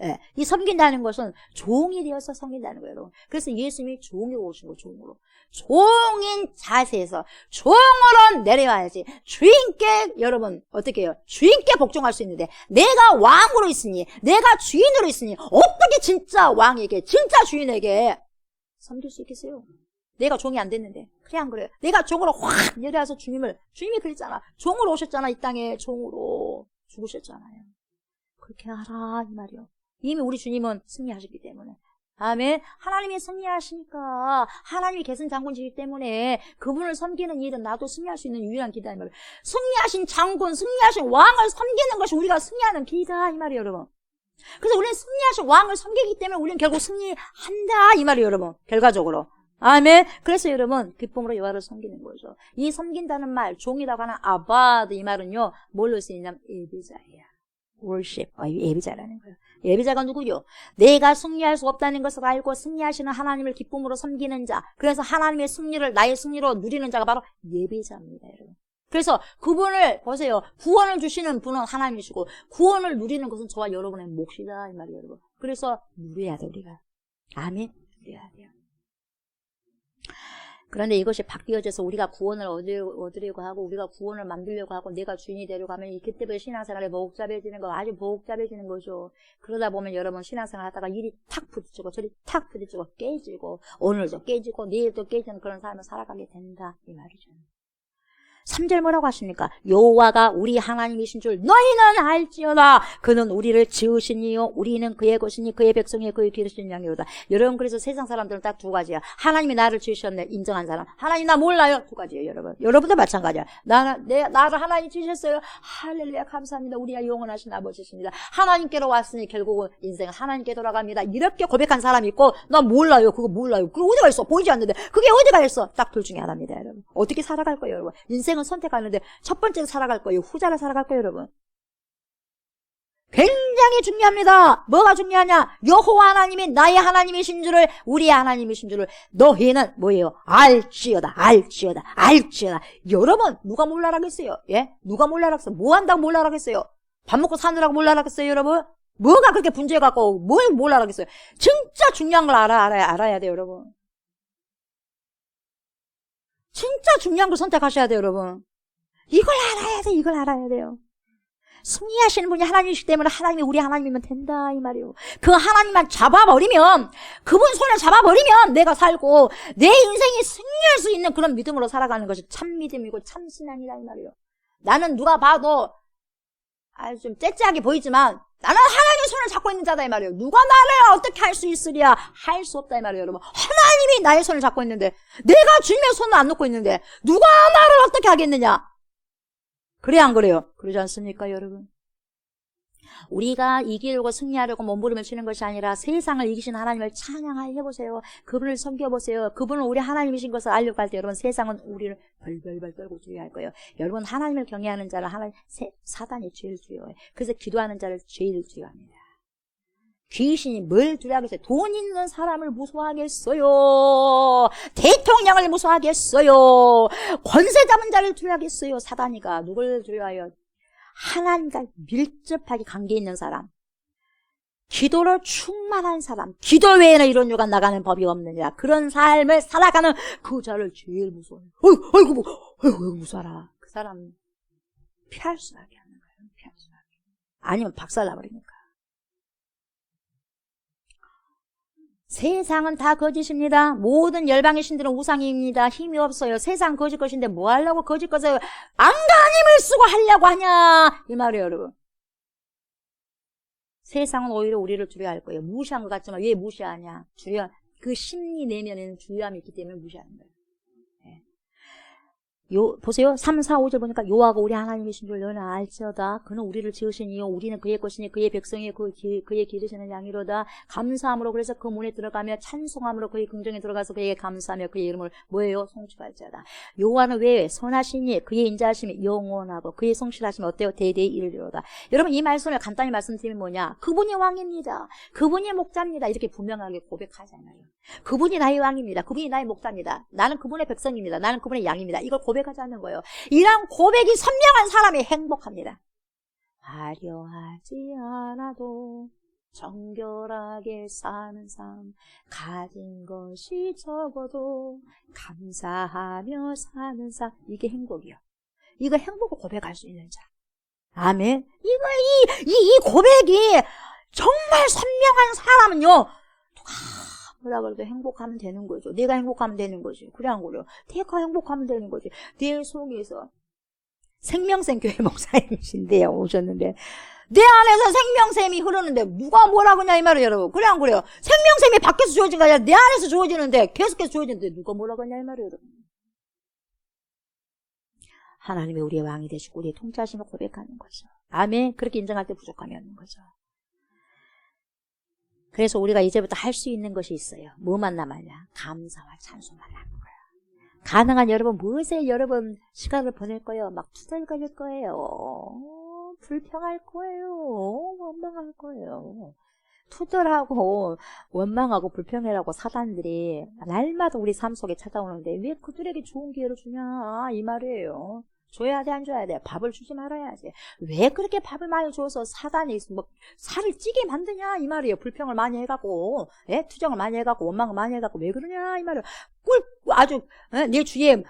예, 이 섬긴다는 것은 종이 되어서 섬긴다는 거예요, 여러분. 그래서 예수님이 종으로 오신 거예요, 종으로. 종인 자세에서 종으로 내려와야지. 주인께, 여러분, 어떻게 해요? 주인께 복종할 수 있는데, 내가 왕으로 있으니, 내가 주인으로 있으니, 어떻게 진짜 왕에게, 진짜 주인에게 섬길 수 있겠어요? 내가 종이 안 됐는데. 그래, 안 그래요? 내가 종으로 확 내려와서 주님이 그랬잖아. 종으로 오셨잖아, 이 땅에. 종으로 죽으셨잖아요. 그렇게 하라, 이 말이요. 이미 우리 주님은 승리하셨기 때문에. 아멘. 하나님이 승리하시니까 하나님이 계승 장군이시기 때문에 그분을 섬기는 일은 나도 승리할 수 있는 유일한 길이다 이 말이에요. 승리하신 장군, 승리하신 왕을 섬기는 것이 우리가 승리하는 길이다 이 말이에요 여러분. 그래서 우리는 승리하신 왕을 섬기기 때문에 우리는 결국 승리한다 이 말이에요 여러분. 결과적으로. 아멘. 그래서 여러분 기쁨으로 여호와를 섬기는 거죠. 이 섬긴다는 말, 종이라고 하는 아바드 이 말은요 뭘로 쓰이냐면 예배자예요. worship, 예배자라는 거예요. 예배자가 누구요? 내가 승리할 수 없다는 것을 알고 승리하시는 하나님을 기쁨으로 섬기는 자. 그래서 하나님의 승리를 나의 승리로 누리는 자가 바로 예배자입니다, 여러분. 그래서 그분을 보세요. 구원을 주시는 분은 하나님이시고 구원을 누리는 것은 저와 여러분의 몫이다 이 말이에요, 여러분. 그래서 누려야 돼 우리가. 아멘. 누려야 돼요. 그런데 이것이 바뀌어져서 우리가 구원을 얻으려고 하고 우리가 구원을 만들려고 하고 내가 주인이 되려고 하면 그때부터 신앙생활이 복잡해지는 거 아주 복잡해지는 거죠. 그러다 보면 여러분 신앙생활 하다가 일이 탁 부딪히고 저리 탁 부딪히고 깨지고 오늘도 깨지고 내일도 깨지는 그런 삶을 살아가게 된다 이 말이죠. 3절 뭐라고 하십니까? 여호와가 우리 하나님이신 줄 너희는 알지어다. 그는 우리를 지으시니요 우리는 그의 것이니 그의 백성이요 그의 기르신 양이로다. 여러분 그래서 세상 사람들은 딱 두 가지야. 하나님이 나를 지으셨네 인정한 사람. 하나님 나 몰라요. 두 가지예요 여러분. 여러분도 마찬가지야. 나를 하나님 지으셨어요. 할렐루야 감사합니다. 우리야 영원하신 아버지십니다. 하나님께로 왔으니 결국은 인생은 하나님께 돌아갑니다. 이렇게 고백한 사람이 있고 나 몰라요. 그거 몰라요. 그거 어디가 있어? 보이지 않는데 그게 어디가 있어? 딱 둘 중에 하나입니다 여러분. 어떻게 살아갈 거예요 여러분? 인생은 선택하는데 첫 번째로 살아갈 거예요. 후자를 살아갈 거예요, 여러분. 굉장히 찬양이 중요합니다. 뭐가 중요하냐? 여호와 하나님이 나의 하나님이신 줄을, 우리의 하나님이신 줄을 너희는 뭐예요? 알지어다. 알지어다. 알지어다. 여러분 누가 몰라라겠어요? 예? 누가 몰라라겠어요? 뭐 한다고 몰라라겠어요? 밥 먹고 사느라고 몰라라겠어요, 여러분? 뭐가 그렇게 분주해갖고 뭘 몰라라겠어요? 진짜 중요한 걸 알아야 돼요, 여러분. 진짜 중요한 걸 선택하셔야 돼요, 여러분. 이걸 알아야 돼, 이걸 알아야 돼요. 승리하시는 분이 하나님이시기 때문에 하나님이 우리 하나님이면 된다, 이 말이에요. 그 하나님만 잡아버리면, 그분 손을 잡아버리면 내가 살고 내 인생이 승리할 수 있는 그런 믿음으로 살아가는 것이 참 믿음이고 참 신앙이다, 이 말이에요. 나는 누가 봐도 아주 좀 째째하게 보이지만 나는 하나님의 손을 잡고 있는 자다, 이 말이에요. 누가 나를 어떻게 할 수 있으랴? 할 수 없다, 이 말이에요, 여러분. 하나님이 나의 손을 잡고 있는데, 내가 주님의 손을 안 놓고 있는데 누가 나를 어떻게 하겠느냐? 그래 안 그래요? 그러지 않습니까, 여러분? 우리가 이기려고 승리하려고 몸부림을 치는 것이 아니라 세상을 이기신 하나님을 찬양해보세요. 그분을 섬겨보세요. 그분은 우리 하나님이신 것을 알려고 할 때 여러분 세상은 우리를 벌벌벌 떨고 주의할 거예요. 여러분 하나님을 경외하는 자를 사단이 제일 두려워해요. 그래서 기도하는 자를 제일 두려워합니다. 귀신이 뭘 두려워하겠어요? 돈 있는 사람을 무서워하겠어요? 대통령을 무서워하겠어요? 권세 잡은 자를 두려워하겠어요? 사단이가 누굴 두려워해요? 하나님과 밀접하게 관계 있는 사람, 기도로 충만한 사람, 기도 외에는 이런 요가 나가는 법이 없느냐, 그런 삶을 살아가는 그 자를 제일 무서워해요. 어이구 무서워라. 그 사람 피할 수밖에 없는 거예요. 피할 수밖에. 아니면 박살나버리니까. 세상은 다 거짓입니다. 모든 열방의 신들은 우상입니다. 힘이 없어요. 세상 거짓 것인데 뭐 하려고 거짓 것을 안간힘을 쓰고 하려고 하냐, 이 말이에요, 여러분. 세상은 오히려 우리를 두려워할 거예요. 무시한 것 같지만 왜 무시하냐? 그 심리 내면에는 주의함이 있기 때문에 무시하는 거예요. 보세요. 3, 4, 5절 보니까 여호와가 우리 하나님이신 줄 너는 알지어다. 그는 우리를 지으시니요 우리는 그의 것이니 그의 백성이요 그의 기르시는 양이로다. 감사함으로 그래서 그 문에 들어가며 찬송함으로 그의 궁정에 들어가서 그에게 감사하며 그의 이름을 뭐예요? 송축할지어다. 여호와는 왜 선하시니 그의 인자하심이 영원하고 그의 성실하심이 어때요? 대대에 이르리로다. 여러분 이 말씀을 간단히 말씀드리면 뭐냐? 그분이 왕입니다. 그분이 목자입니다. 이렇게 분명하게 고백하잖아요. 그분이 나의 왕입니다. 그분이 나의 목자입니다. 나는 그분의 백성입니다. 나는 그분의 양입니다. 이걸 고백하자는 거예요. 이런 고백이 선명한 사람이 행복합니다. 화려하지 않아도 정결하게 사는 삶, 가진 것이 적어도 감사하며 사는 삶, 이게 행복이요. 이거 행복을 고백할 수 있는 자. 아멘. 이 고백이 정말 선명한 사람은요, 뭐라 그래도 행복하면 되는 거죠. 내가 행복하면 되는 거지. 그래 안 그래요? 내가 행복하면 되는 거지. 내 속에서 생명샘 교회 목사님이신데요. 오셨는데 내 안에서 생명샘이 흐르는데 누가 뭐라 그러냐 이 말이에요, 여러분. 그래 안 그래요? 생명샘이 밖에서 주어진 게 아니라 내 안에서 주어지는데 계속해서 주어지는데 누가 뭐라 그러냐 이 말이에요, 여러분. 하나님이 우리의 왕이 되시고 우리의 통치하심을 고백하는 거죠. 아멘. 그렇게 인정할 때 부족함이 없는 거죠. 그래서 우리가 이제부터 할 수 있는 것이 있어요. 뭐만 남았냐? 감사와 찬송만 남은 거예요. 가능한 여러분 무엇에 여러분 시간을 보낼 거예요? 막 투덜거릴 거예요. 불평할 거예요. 원망할 거예요. 투덜하고 원망하고 불평해라고 사단들이 날마다 우리 삶 속에 찾아오는데 왜 그들에게 좋은 기회를 주냐 이 말이에요. 줘야 돼, 안 줘야 돼? 밥을 주지 말아야지. 왜 그렇게 밥을 많이 줘서 사단이 뭐 살을 찌게 만드냐 이 말이에요. 불평을 많이 해갖고, 예? 투정을 많이 해갖고, 원망을 많이 해갖고 왜 그러냐 이 말이에요. 아주 내 주위에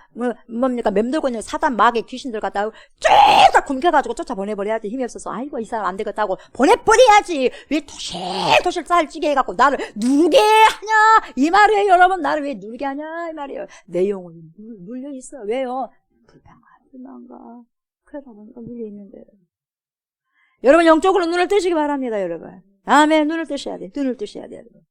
뭡니까 맴돌고 있는 사단 마귀 귀신들 갖다가 쫙 굶겨가지고 쫓아보내버려야지. 힘이 없어서 아이고 이 사람 안 되겠다고 보내버려야지. 왜 토실토실 쌀 찌게 해갖고 나를 누르게 하냐 이 말이에요, 여러분. 나를 왜 누르게 하냐 이 말이에요. 내 영혼이 눌려 있어. 왜요? 불평하지 만가. 그러다 보니까 눌려 있는데. 여러분 영적으로 눈을 뜨시기 바랍니다, 여러분. 아멘. 눈을 뜨셔야 돼. 눈을 뜨셔야 돼요, 여러분.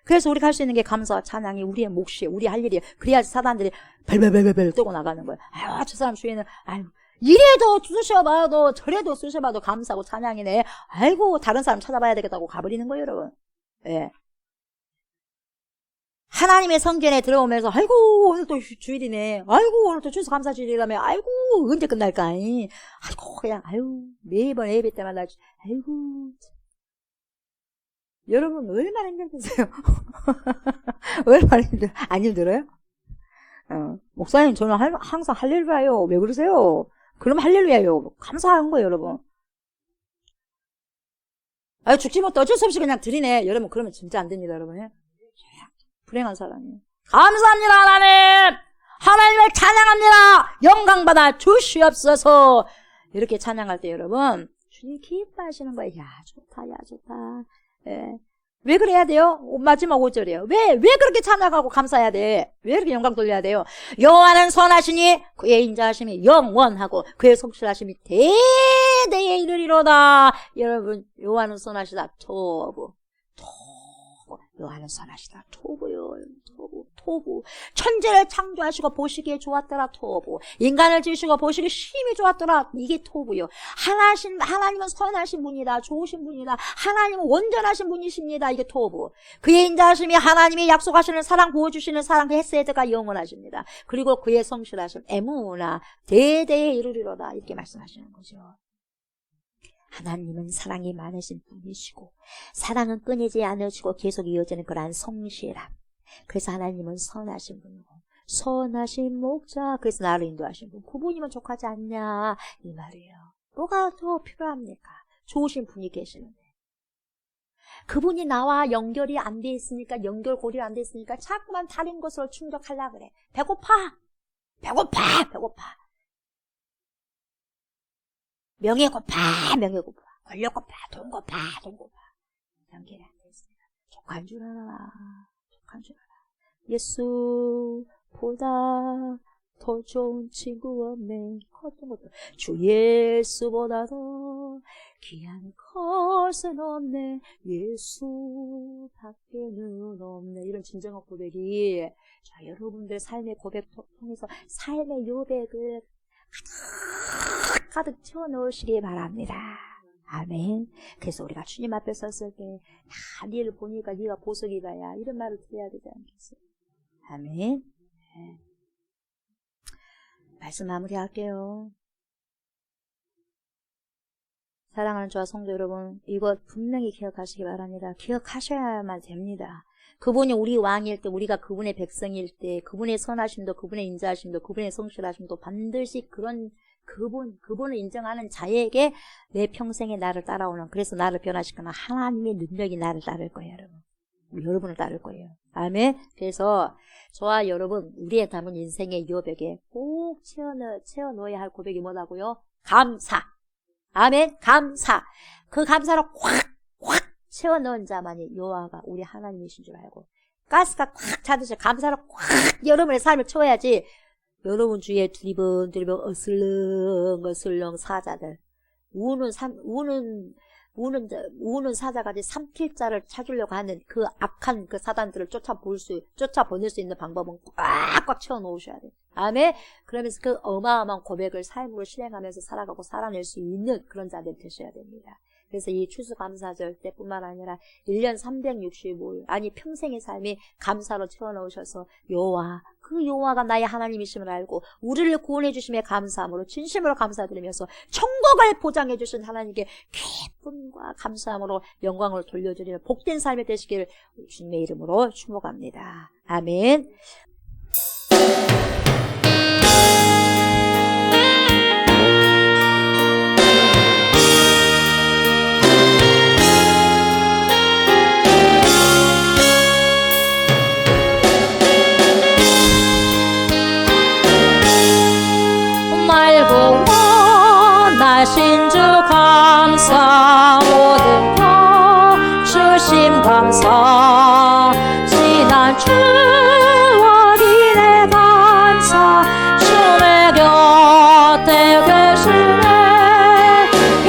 그래서 우리가 할 수 있는 게 감사와 찬양이 우리의 몫이에요. 우리 할 일이에요. 그래야지 사단들이 벨벨벨벨 뜨고 나가는 거예요. 아유, 저 사람 주위에는 아유, 이래도 쓰셔봐도 저래도 쓰셔봐도 감사하고 찬양이네. 아이고, 다른 사람 찾아봐야 되겠다고 가버리는 거예요, 여러분. 예. 하나님의 성전에 들어오면서 아이고 오늘 또 주일이네. 아이고 오늘 또 추수 감사 주일이라며. 아이고 언제 끝날까? 아이고 그냥 아유 매번 예배 때마다 아이고 여러분 얼마나 힘들으세요? 얼마나 안 힘들어요? 목사님 저는 항상 할렐루야요. 왜 그러세요? 그럼 할렐루야요. 감사한 거예요, 여러분. 죽지 못해 어쩔 수 없이 그냥 드리네. 여러분 그러면 진짜 안 됩니다, 여러분. 불행한 사람이에요. 감사합니다, 하나님. 하나님을 찬양합니다. 영광받아 주시옵소서. 이렇게 찬양할 때 여러분 주님 기뻐하시는 거예요. 야 좋다, 야 좋다. 예. 왜 그래야 돼요? 마지막 5절이에요. 왜 그렇게 찬양하고 감사해야 돼? 왜 이렇게 영광 돌려야 돼요? 여호와는 선하시니 그의 인자하심이 영원하고 그의 성실하심이 대대에 이르리로다. 여러분 여호와는 선하시다. 토부. 여호와는 선하시다. 토부요. 토부. 천재를 창조하시고 보시기에 좋았더라. 토부. 인간을 지으시고 보시기 심히 좋았더라. 이게 토부요. 하나님은 선하신 분이다. 좋으신 분이다. 하나님은 온전하신 분이십니다. 이게 토부. 그의 인자하심이 하나님이 약속하시는 사랑, 부어주시는 사랑, 그 헤세드가 영원하십니다. 그리고 그의 성실하심, 에무나 대대에 이르리로다. 이렇게 말씀하시는 거죠. 하나님은 사랑이 많으신 분이시고 사랑은 끊이지 않으시고 계속 이어지는 그러한 성실함. 그래서 하나님은 선하신 분이고 선하신 목자. 그래서 나를 인도하신 분. 그분이면 족하지 않냐 이 말이에요. 뭐가 더 필요합니까? 좋으신 분이 계시는데 그분이 나와 연결이 안 돼 있으니까 연결고리가 안 돼 있으니까 자꾸만 다른 것으로 충족하려고 그래. 배고파. 명예 고파. 권력 고파. 돈 고파. 연결이 안 돼 있습니다. 족한 줄 알아. 예수보다 더 좋은 친구 없네. 어떤 것도 주 예수보다도 귀한 것은 없네. 예수밖에는 없네. 이런 진정한 고백이 자 여러분들 삶의 고백 통해서 삶의 요백을 가득 채워넣으시기 바랍니다. 아멘. 그래서 우리가 주님 앞에 섰을 때 니를 보니까 네가 보석이 가야 이런 말을 드려야 되지 않겠어요? 아멘. 네. 말씀 마무리할게요. 사랑하는 저와 성도 여러분, 이거 분명히 기억하시기 바랍니다. 기억하셔야만 됩니다. 그분이 우리 왕일 때, 우리가 그분의 백성일 때, 그분의 선하심도, 그분의 인자하심도, 그분의 성실하심도 반드시 그분을 인정하는 자에게 내 평생에 나를 따라오는, 그래서 나를 변화시키는 하나님의 능력이 나를 따를 거예요, 여러분. 여러분을 따를 거예요. 아멘. 그래서 저와 여러분, 우리의 담은 인생의 여백에 꼭 채워넣어야 할 고백이 뭐라고요? 감사. 아멘. 감사. 그 감사로 확 채워넣은 자만이 여호와가 우리 하나님이신 줄 알고 가스가 꽉 차듯이 감사로 꽉 여러분의 삶을 채워야지. 여러분 주위에 두리번 어슬렁 사자들 우는 사자가 삼킬 자를 찾으려고 하는 그 악한 그 사단들을 쫓아보낼 수 있는 방법은 꽉꽉 채워놓으셔야 돼요. 아멘. 그러면서 그 어마어마한 고백을 삶으로 실행하면서 살아가고 살아낼 수 있는 그런 자들 되셔야 됩니다. 그래서 이 추수감사절 때뿐만 아니라 1년 365일 아니 평생의 삶이 감사로 채워넣으셔서 그 여호와가 나의 하나님이심을 알고 우리를 구원해 주심에 감사함으로 진심으로 감사드리면서 천국을 보장해 주신 하나님께 기쁨과 감사함으로 영광을 돌려드리는 복된 삶이 되시길 주님의 이름으로 축복합니다. 아멘. 하신 주 감사 모든 것 주심 감사 지난 주와 미래 감사 주의 곁에 계시네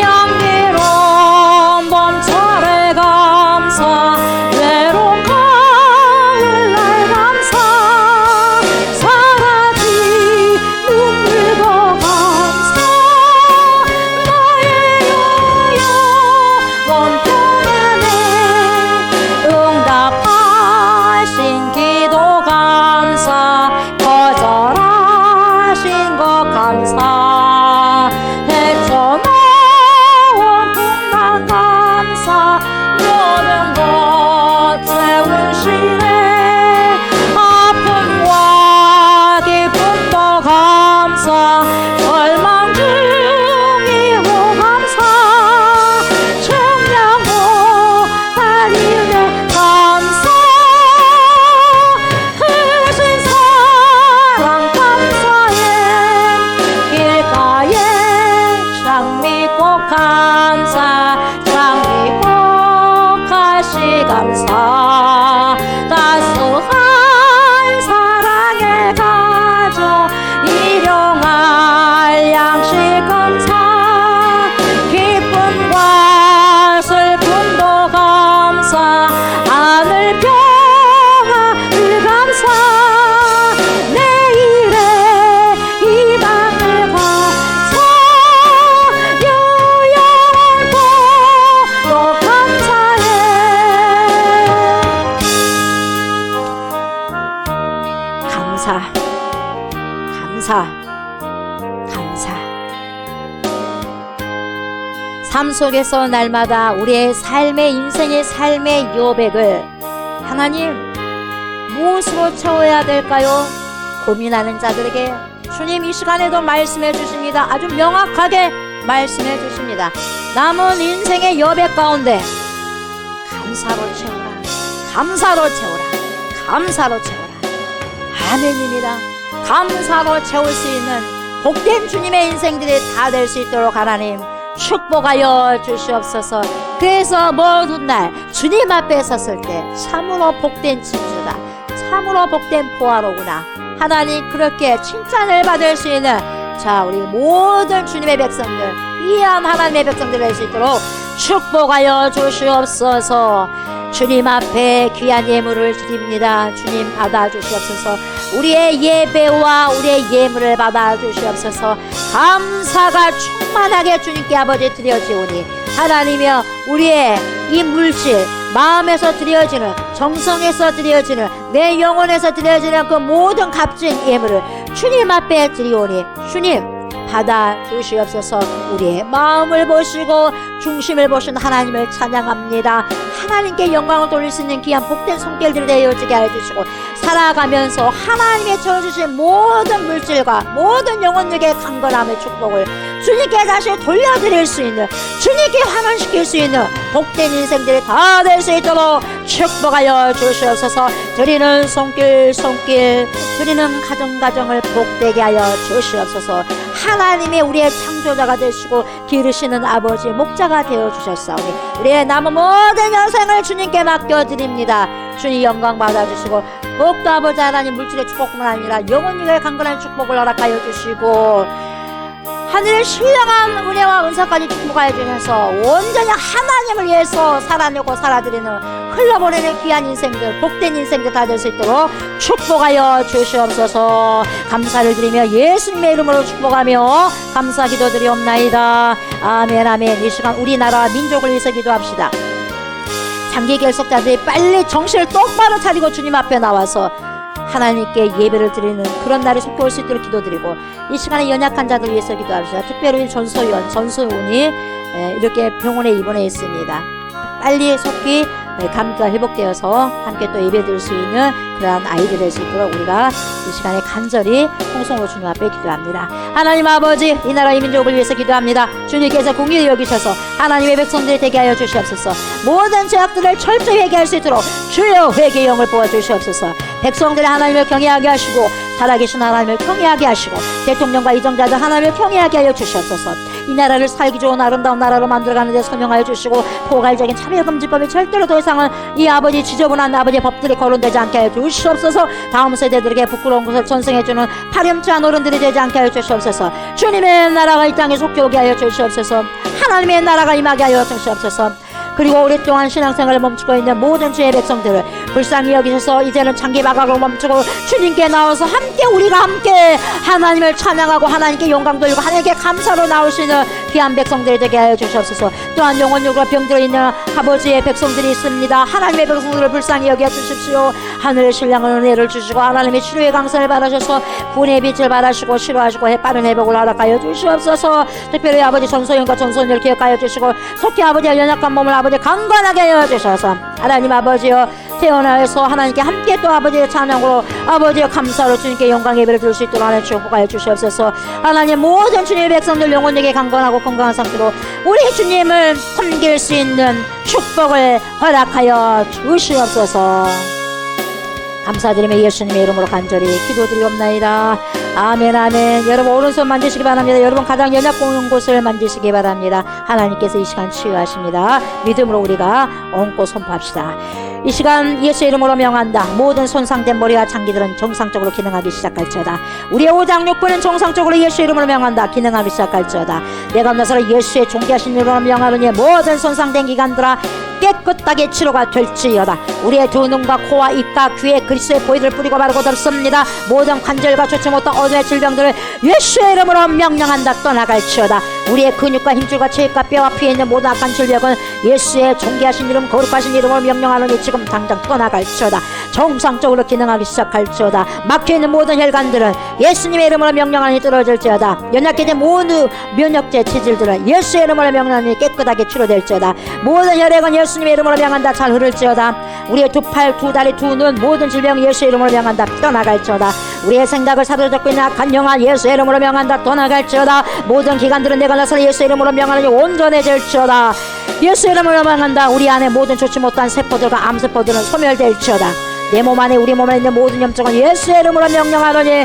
향기로운 봄철의 감사 외로운 가을날 감사 사라진 눈물과 감사 응답하신 기도 감사 거절하신 것 감사 헤쳐나온 풍랑 감사 모든 것 하시네. 아픔과 기쁨도 감사, 절망 중이고 감사, 청량고 달리네 감사, 크신 사랑 감사해. 길가에 장미꽃 감사, 장미꽃 가시 감사, 따스한 사랑의 가정 일용할 양식 감사, 기쁨과 슬픔도 감사, 하늘 평화를 감사, 내일의 희망을 감사, 유용한 복도 감사해. 감사, 감사, 감사. 삶 속에서 날마다 우리의 삶의 인생의 삶의 여백을 하나님 무엇으로 채워야 될까요? 고민하는 자들에게 주님 이 시간에도 말씀해 주십니다. 아주 명확하게 말씀해 주십니다. 남은 인생의 여백 가운데 감사로 채워라, 감사로 채워라, 감사로 채워라. 아멘입니다. 감사로 채울 수 있는 복된 주님의 인생들이 다 될 수 있도록 하나님 축복하여 주시옵소서. 그래서 모든 날 주님 앞에 섰을 때 참으로 복된 진주다, 참으로 복된 보화로구나, 하나님 그렇게 칭찬을 받을 수 있는 자 우리 모든 주님의 백성들, 귀한 하나님의 백성들 될 수 있도록 축복하여 주시옵소서. 주님 앞에 귀한 예물을 드립니다. 주님 받아주시옵소서. 우리의 예배와 우리의 예물을 받아주시옵소서. 감사가 충만하게 주님께 아버지 드려지오니 하나님이여 우리의 이 물질 마음에서 드려지는, 정성에서 드려지는, 내 영혼에서 드려지는 그 모든 값진 예물을 주님 앞에 드리오니 주님 받아 주시옵소서. 우리의 마음을 보시고 중심을 보신 하나님을 찬양합니다. 하나님께 영광을 돌릴 수 있는 귀한 복된 손길들을 내어지게 해주시고 살아가면서 하나님의 주어주신 모든 물질과 모든 영혼에게 강건함의 축복을 주님께 다시 돌려드릴 수 있는, 주님께 환원시킬 수 있는 복된 인생들이 다 될 수 있도록 축복하여 주시옵소서. 드리는 손길 드리는 가정을 복되게 하여 주시옵소서. 하나님의 우리의 창조자가 되시고 기르시는 아버지 목자가 되어주셨사오니 우리의 남은 모든 여생을 주님께 맡겨드립니다. 주님 영광 받아주시고 더욱더 아버지 하나님 물질의 축복뿐만 아니라 영혼에게 강건한 축복을 허락하여 주시고 하늘의 신령한 은혜와 은사까지 축복하여 주셔서 온전히 하나님을 위해서 살아내고 살아드리는 흘러보내는 귀한 인생들, 복된 인생들 다 될 수 있도록 축복하여 주시옵소서. 감사를 드리며 예수님의 이름으로 축복하며 감사 기도드리옵나이다. 아멘 아멘. 이 시간 우리나라 민족을 위해서 기도합시다. 장기 결석자들이 빨리 정신을 똑바로 차리고 주님 앞에 나와서 하나님께 예배를 드리는 그런 날이 속히 올 수 있도록 기도드리고 이 시간에 연약한 자들 위해서 기도합시다. 특별히 전소훈이 이렇게 병원에 입원해 있습니다. 빨리 속히 감기가 회복되어서 함께 또 예배 드릴 수 있는 그러한 아이들 될 수 있도록 우리가 이 시간에 간절히 통성으로 주님 앞에 기도합니다. 하나님 아버지 이 나라 이 민족을 위해서 기도합니다. 주님께서 공의를 여기셔서 하나님의 백성들이 되게 하여 주시옵소서. 모든 죄악들을 철저히 회개할 수 있도록 주여 회개의 영을 부어주시옵소서. 백성들이 하나님을 경외하게 하시고 살아계신 하나님을 경외하게 하시고 대통령과 이정자들 하나님을 경외하게 하여 주시옵소서. 이 나라를 살기 좋은 아름다운 나라로 만들어가는 데 선용하여 주시고 포괄적인 차별금지법이 절대로 더 이상은 이 아버지 지저분한 아버지의 법들이 거론되지 않게 하여 주시옵소서. 다음 세대들에게 부끄러운 것을 전승해주는 파렴치한 어른들이 되지 않게 하여 주시옵소서. 주님의 나라가 이 땅에 속히 오게 하여 주시옵소서. 하나님의 나라가 임하게 하여 주시옵소서. 그리고 오랫동안 신앙생활을 멈추고 있는 모든 주의 백성들을 불쌍히 여기셔서 이제는 장기바각으로 멈추고 주님께 나와서 함께 우리가 함께 하나님을 찬양하고 하나님께 영광 돌리고 하나님께 감사로 나오시는 귀한 백성들이 되게 하여 주시옵소서. 또한 영혼육으로 병들어 있는 아버지의 백성들이 있습니다. 하나님의 백성들을 불쌍히 여겨 주십시오. 하늘의 신령한 은혜를 주시고 하나님의 치료의 강선을 받으셔서 구원의 빛을 받으시고 치료하시고 빠른 회복을 허락하여 주시옵소서. 특별히 아버지 전소연과 전소연을 기억하여 주시고 속히 아버지의 연약한 몸을 아버지 강건하게 하여 주셔서 하나님 아버지여 태어나서 하나님께 함께 또 아버지의 찬양으로 아버지의 감사로 주님께 영광 예배를 드릴 수 있도록 하나님 축복하여 주시옵소서. 하나님 모든 주님의 백성들 영혼에게 강건하고 건강한 상태로 우리 주님을 섬길 수 있는 축복을 허락하여 주시옵소서. 감사드리며 예수님의 이름으로 간절히 기도드리옵나이다. 아멘 아멘. 여러분 오른손 만지시기 바랍니다. 여러분 가장 연약한 곳을 만지시기 바랍니다. 하나님께서 이 시간 치유하십니다. 믿음으로 우리가 얹고 선포합시다. 이 시간 예수의 이름으로 명한다. 모든 손상된 머리와 장기들은 정상적으로 기능하기 시작할지어다. 우리의 오장육부는 정상적으로 예수의 이름으로 명한다. 기능하기 시작할지어다. 내가 나서로 예수의 존귀하신 이름으로 명하노니 모든 손상된 기관들아 깨끗하게 치료가 될지어다. 우리의 두 눈과 코와 입과 귀에 그리스도의 보혈을 뿌리고 바르고 덮습니다. 모든 관절과 좋지 못한 어둠의 질병들을 예수의 이름으로 명령한다. 떠나갈지어다. 우리의 근육과 힘줄과 체육과 뼈와 피에 있는 모든 악한 질병은 예수의 존귀하신 이름 거룩하신 이름으로 명령하노니 지금 당장 떠나갈지어다. 정상적으로 기능하기 시작할지어다. 막혀있는 모든 혈관들은 예수님의 이름으로 명령하니 뚫어질지어다. 연약해진 모든 면역제 체질들은 예수의 이름으로 명령하니 깨끗하게 치료될지어다. 모든 혈액은 예수님의 이름으로 명한다. 잘 흐를지어다. 우리의 두 팔, 두 다리, 두 눈 모든 질병 예수의 이름으로 명한다. 떠나갈지어다. 우리의 생각을 사로잡고 있는 악한 영혼 예수의 이름으로 명한다. 떠나갈지어다. 모든 기관들은 내가 나서 예수의 이름으로 명하니 온전해질지어다. 예수의 이름으로 명한다. 우리 안에 모든 좋지 못한 세포들과 암세포들은 소멸될지어다. 내 몸 안에 우리 몸 안에 있는 모든 염증은 예수의 이름으로 명령하노니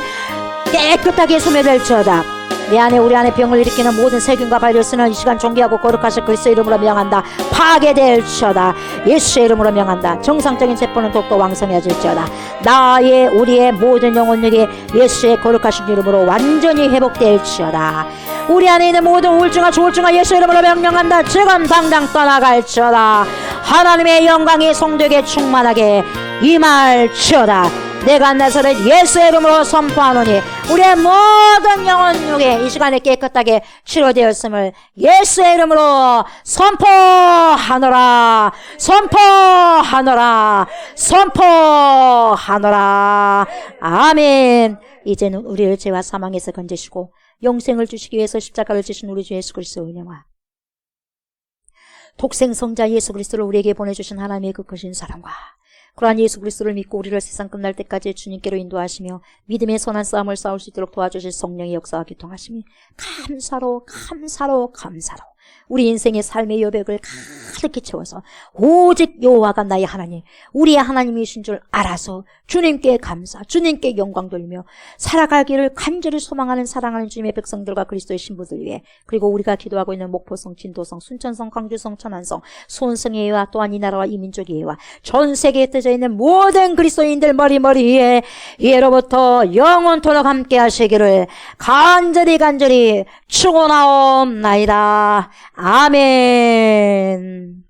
깨끗하게 소멸될지어다. 내 안에 우리 안에 병을 일으키는 모든 세균과 바이러스는 이 시간 존귀하고 거룩하신 그리스도의 이름으로 명한다. 파괴될지어다. 예수의 이름으로 명한다. 정상적인 세포는 더욱더 왕성해질지어다. 나의 우리의 모든 영혼력이 예수의 거룩하신 이름으로 완전히 회복될지어다. 우리 안에 있는 모든 우울증과 조울증과 예수의 이름으로 명령한다. 지금 당장 떠나갈지어다. 하나님의 영광이 성도에게 충만하게 임할지어다. 내가 나서를 예수의 이름으로 선포하노니 우리의 모든 영혼육에 이 시간에 깨끗하게 치료되었음을 예수의 이름으로 선포하노라. 선포하노라. 선포하노라. 아멘. 이제는 우리를 죄와 사망에서 건지시고 영생을 주시기 위해서 십자가를 지신 우리 주 예수 그리스도의 은혜와 독생성자 예수 그리스도를 우리에게 보내주신 하나님의 그 크신 사랑과 그러한 예수 그리스도를 믿고 우리를 세상 끝날 때까지 주님께로 인도하시며 믿음의 선한 싸움을 싸울 수 있도록 도와주실 성령의 역사와 교통하심이 감사로 우리 인생의 삶의 여백을 가득히 채워서 오직 여호와가 나의 하나님, 우리의 하나님이신 줄 알아서 주님께 감사, 주님께 영광 돌리며 살아가기를 간절히 소망하는 사랑하는 주님의 백성들과 그리스도의 신부들 위해, 그리고 우리가 기도하고 있는 목포성, 진도성, 순천성, 광주성, 천안성, 수원성예와 또한 이 나라와 이 민족의 예와 전 세계에 흩어져 있는 모든 그리스도인들 머리머리에 예로부터 영원토록 함께 하시기를 간절히 축원하옵나이다. 아멘.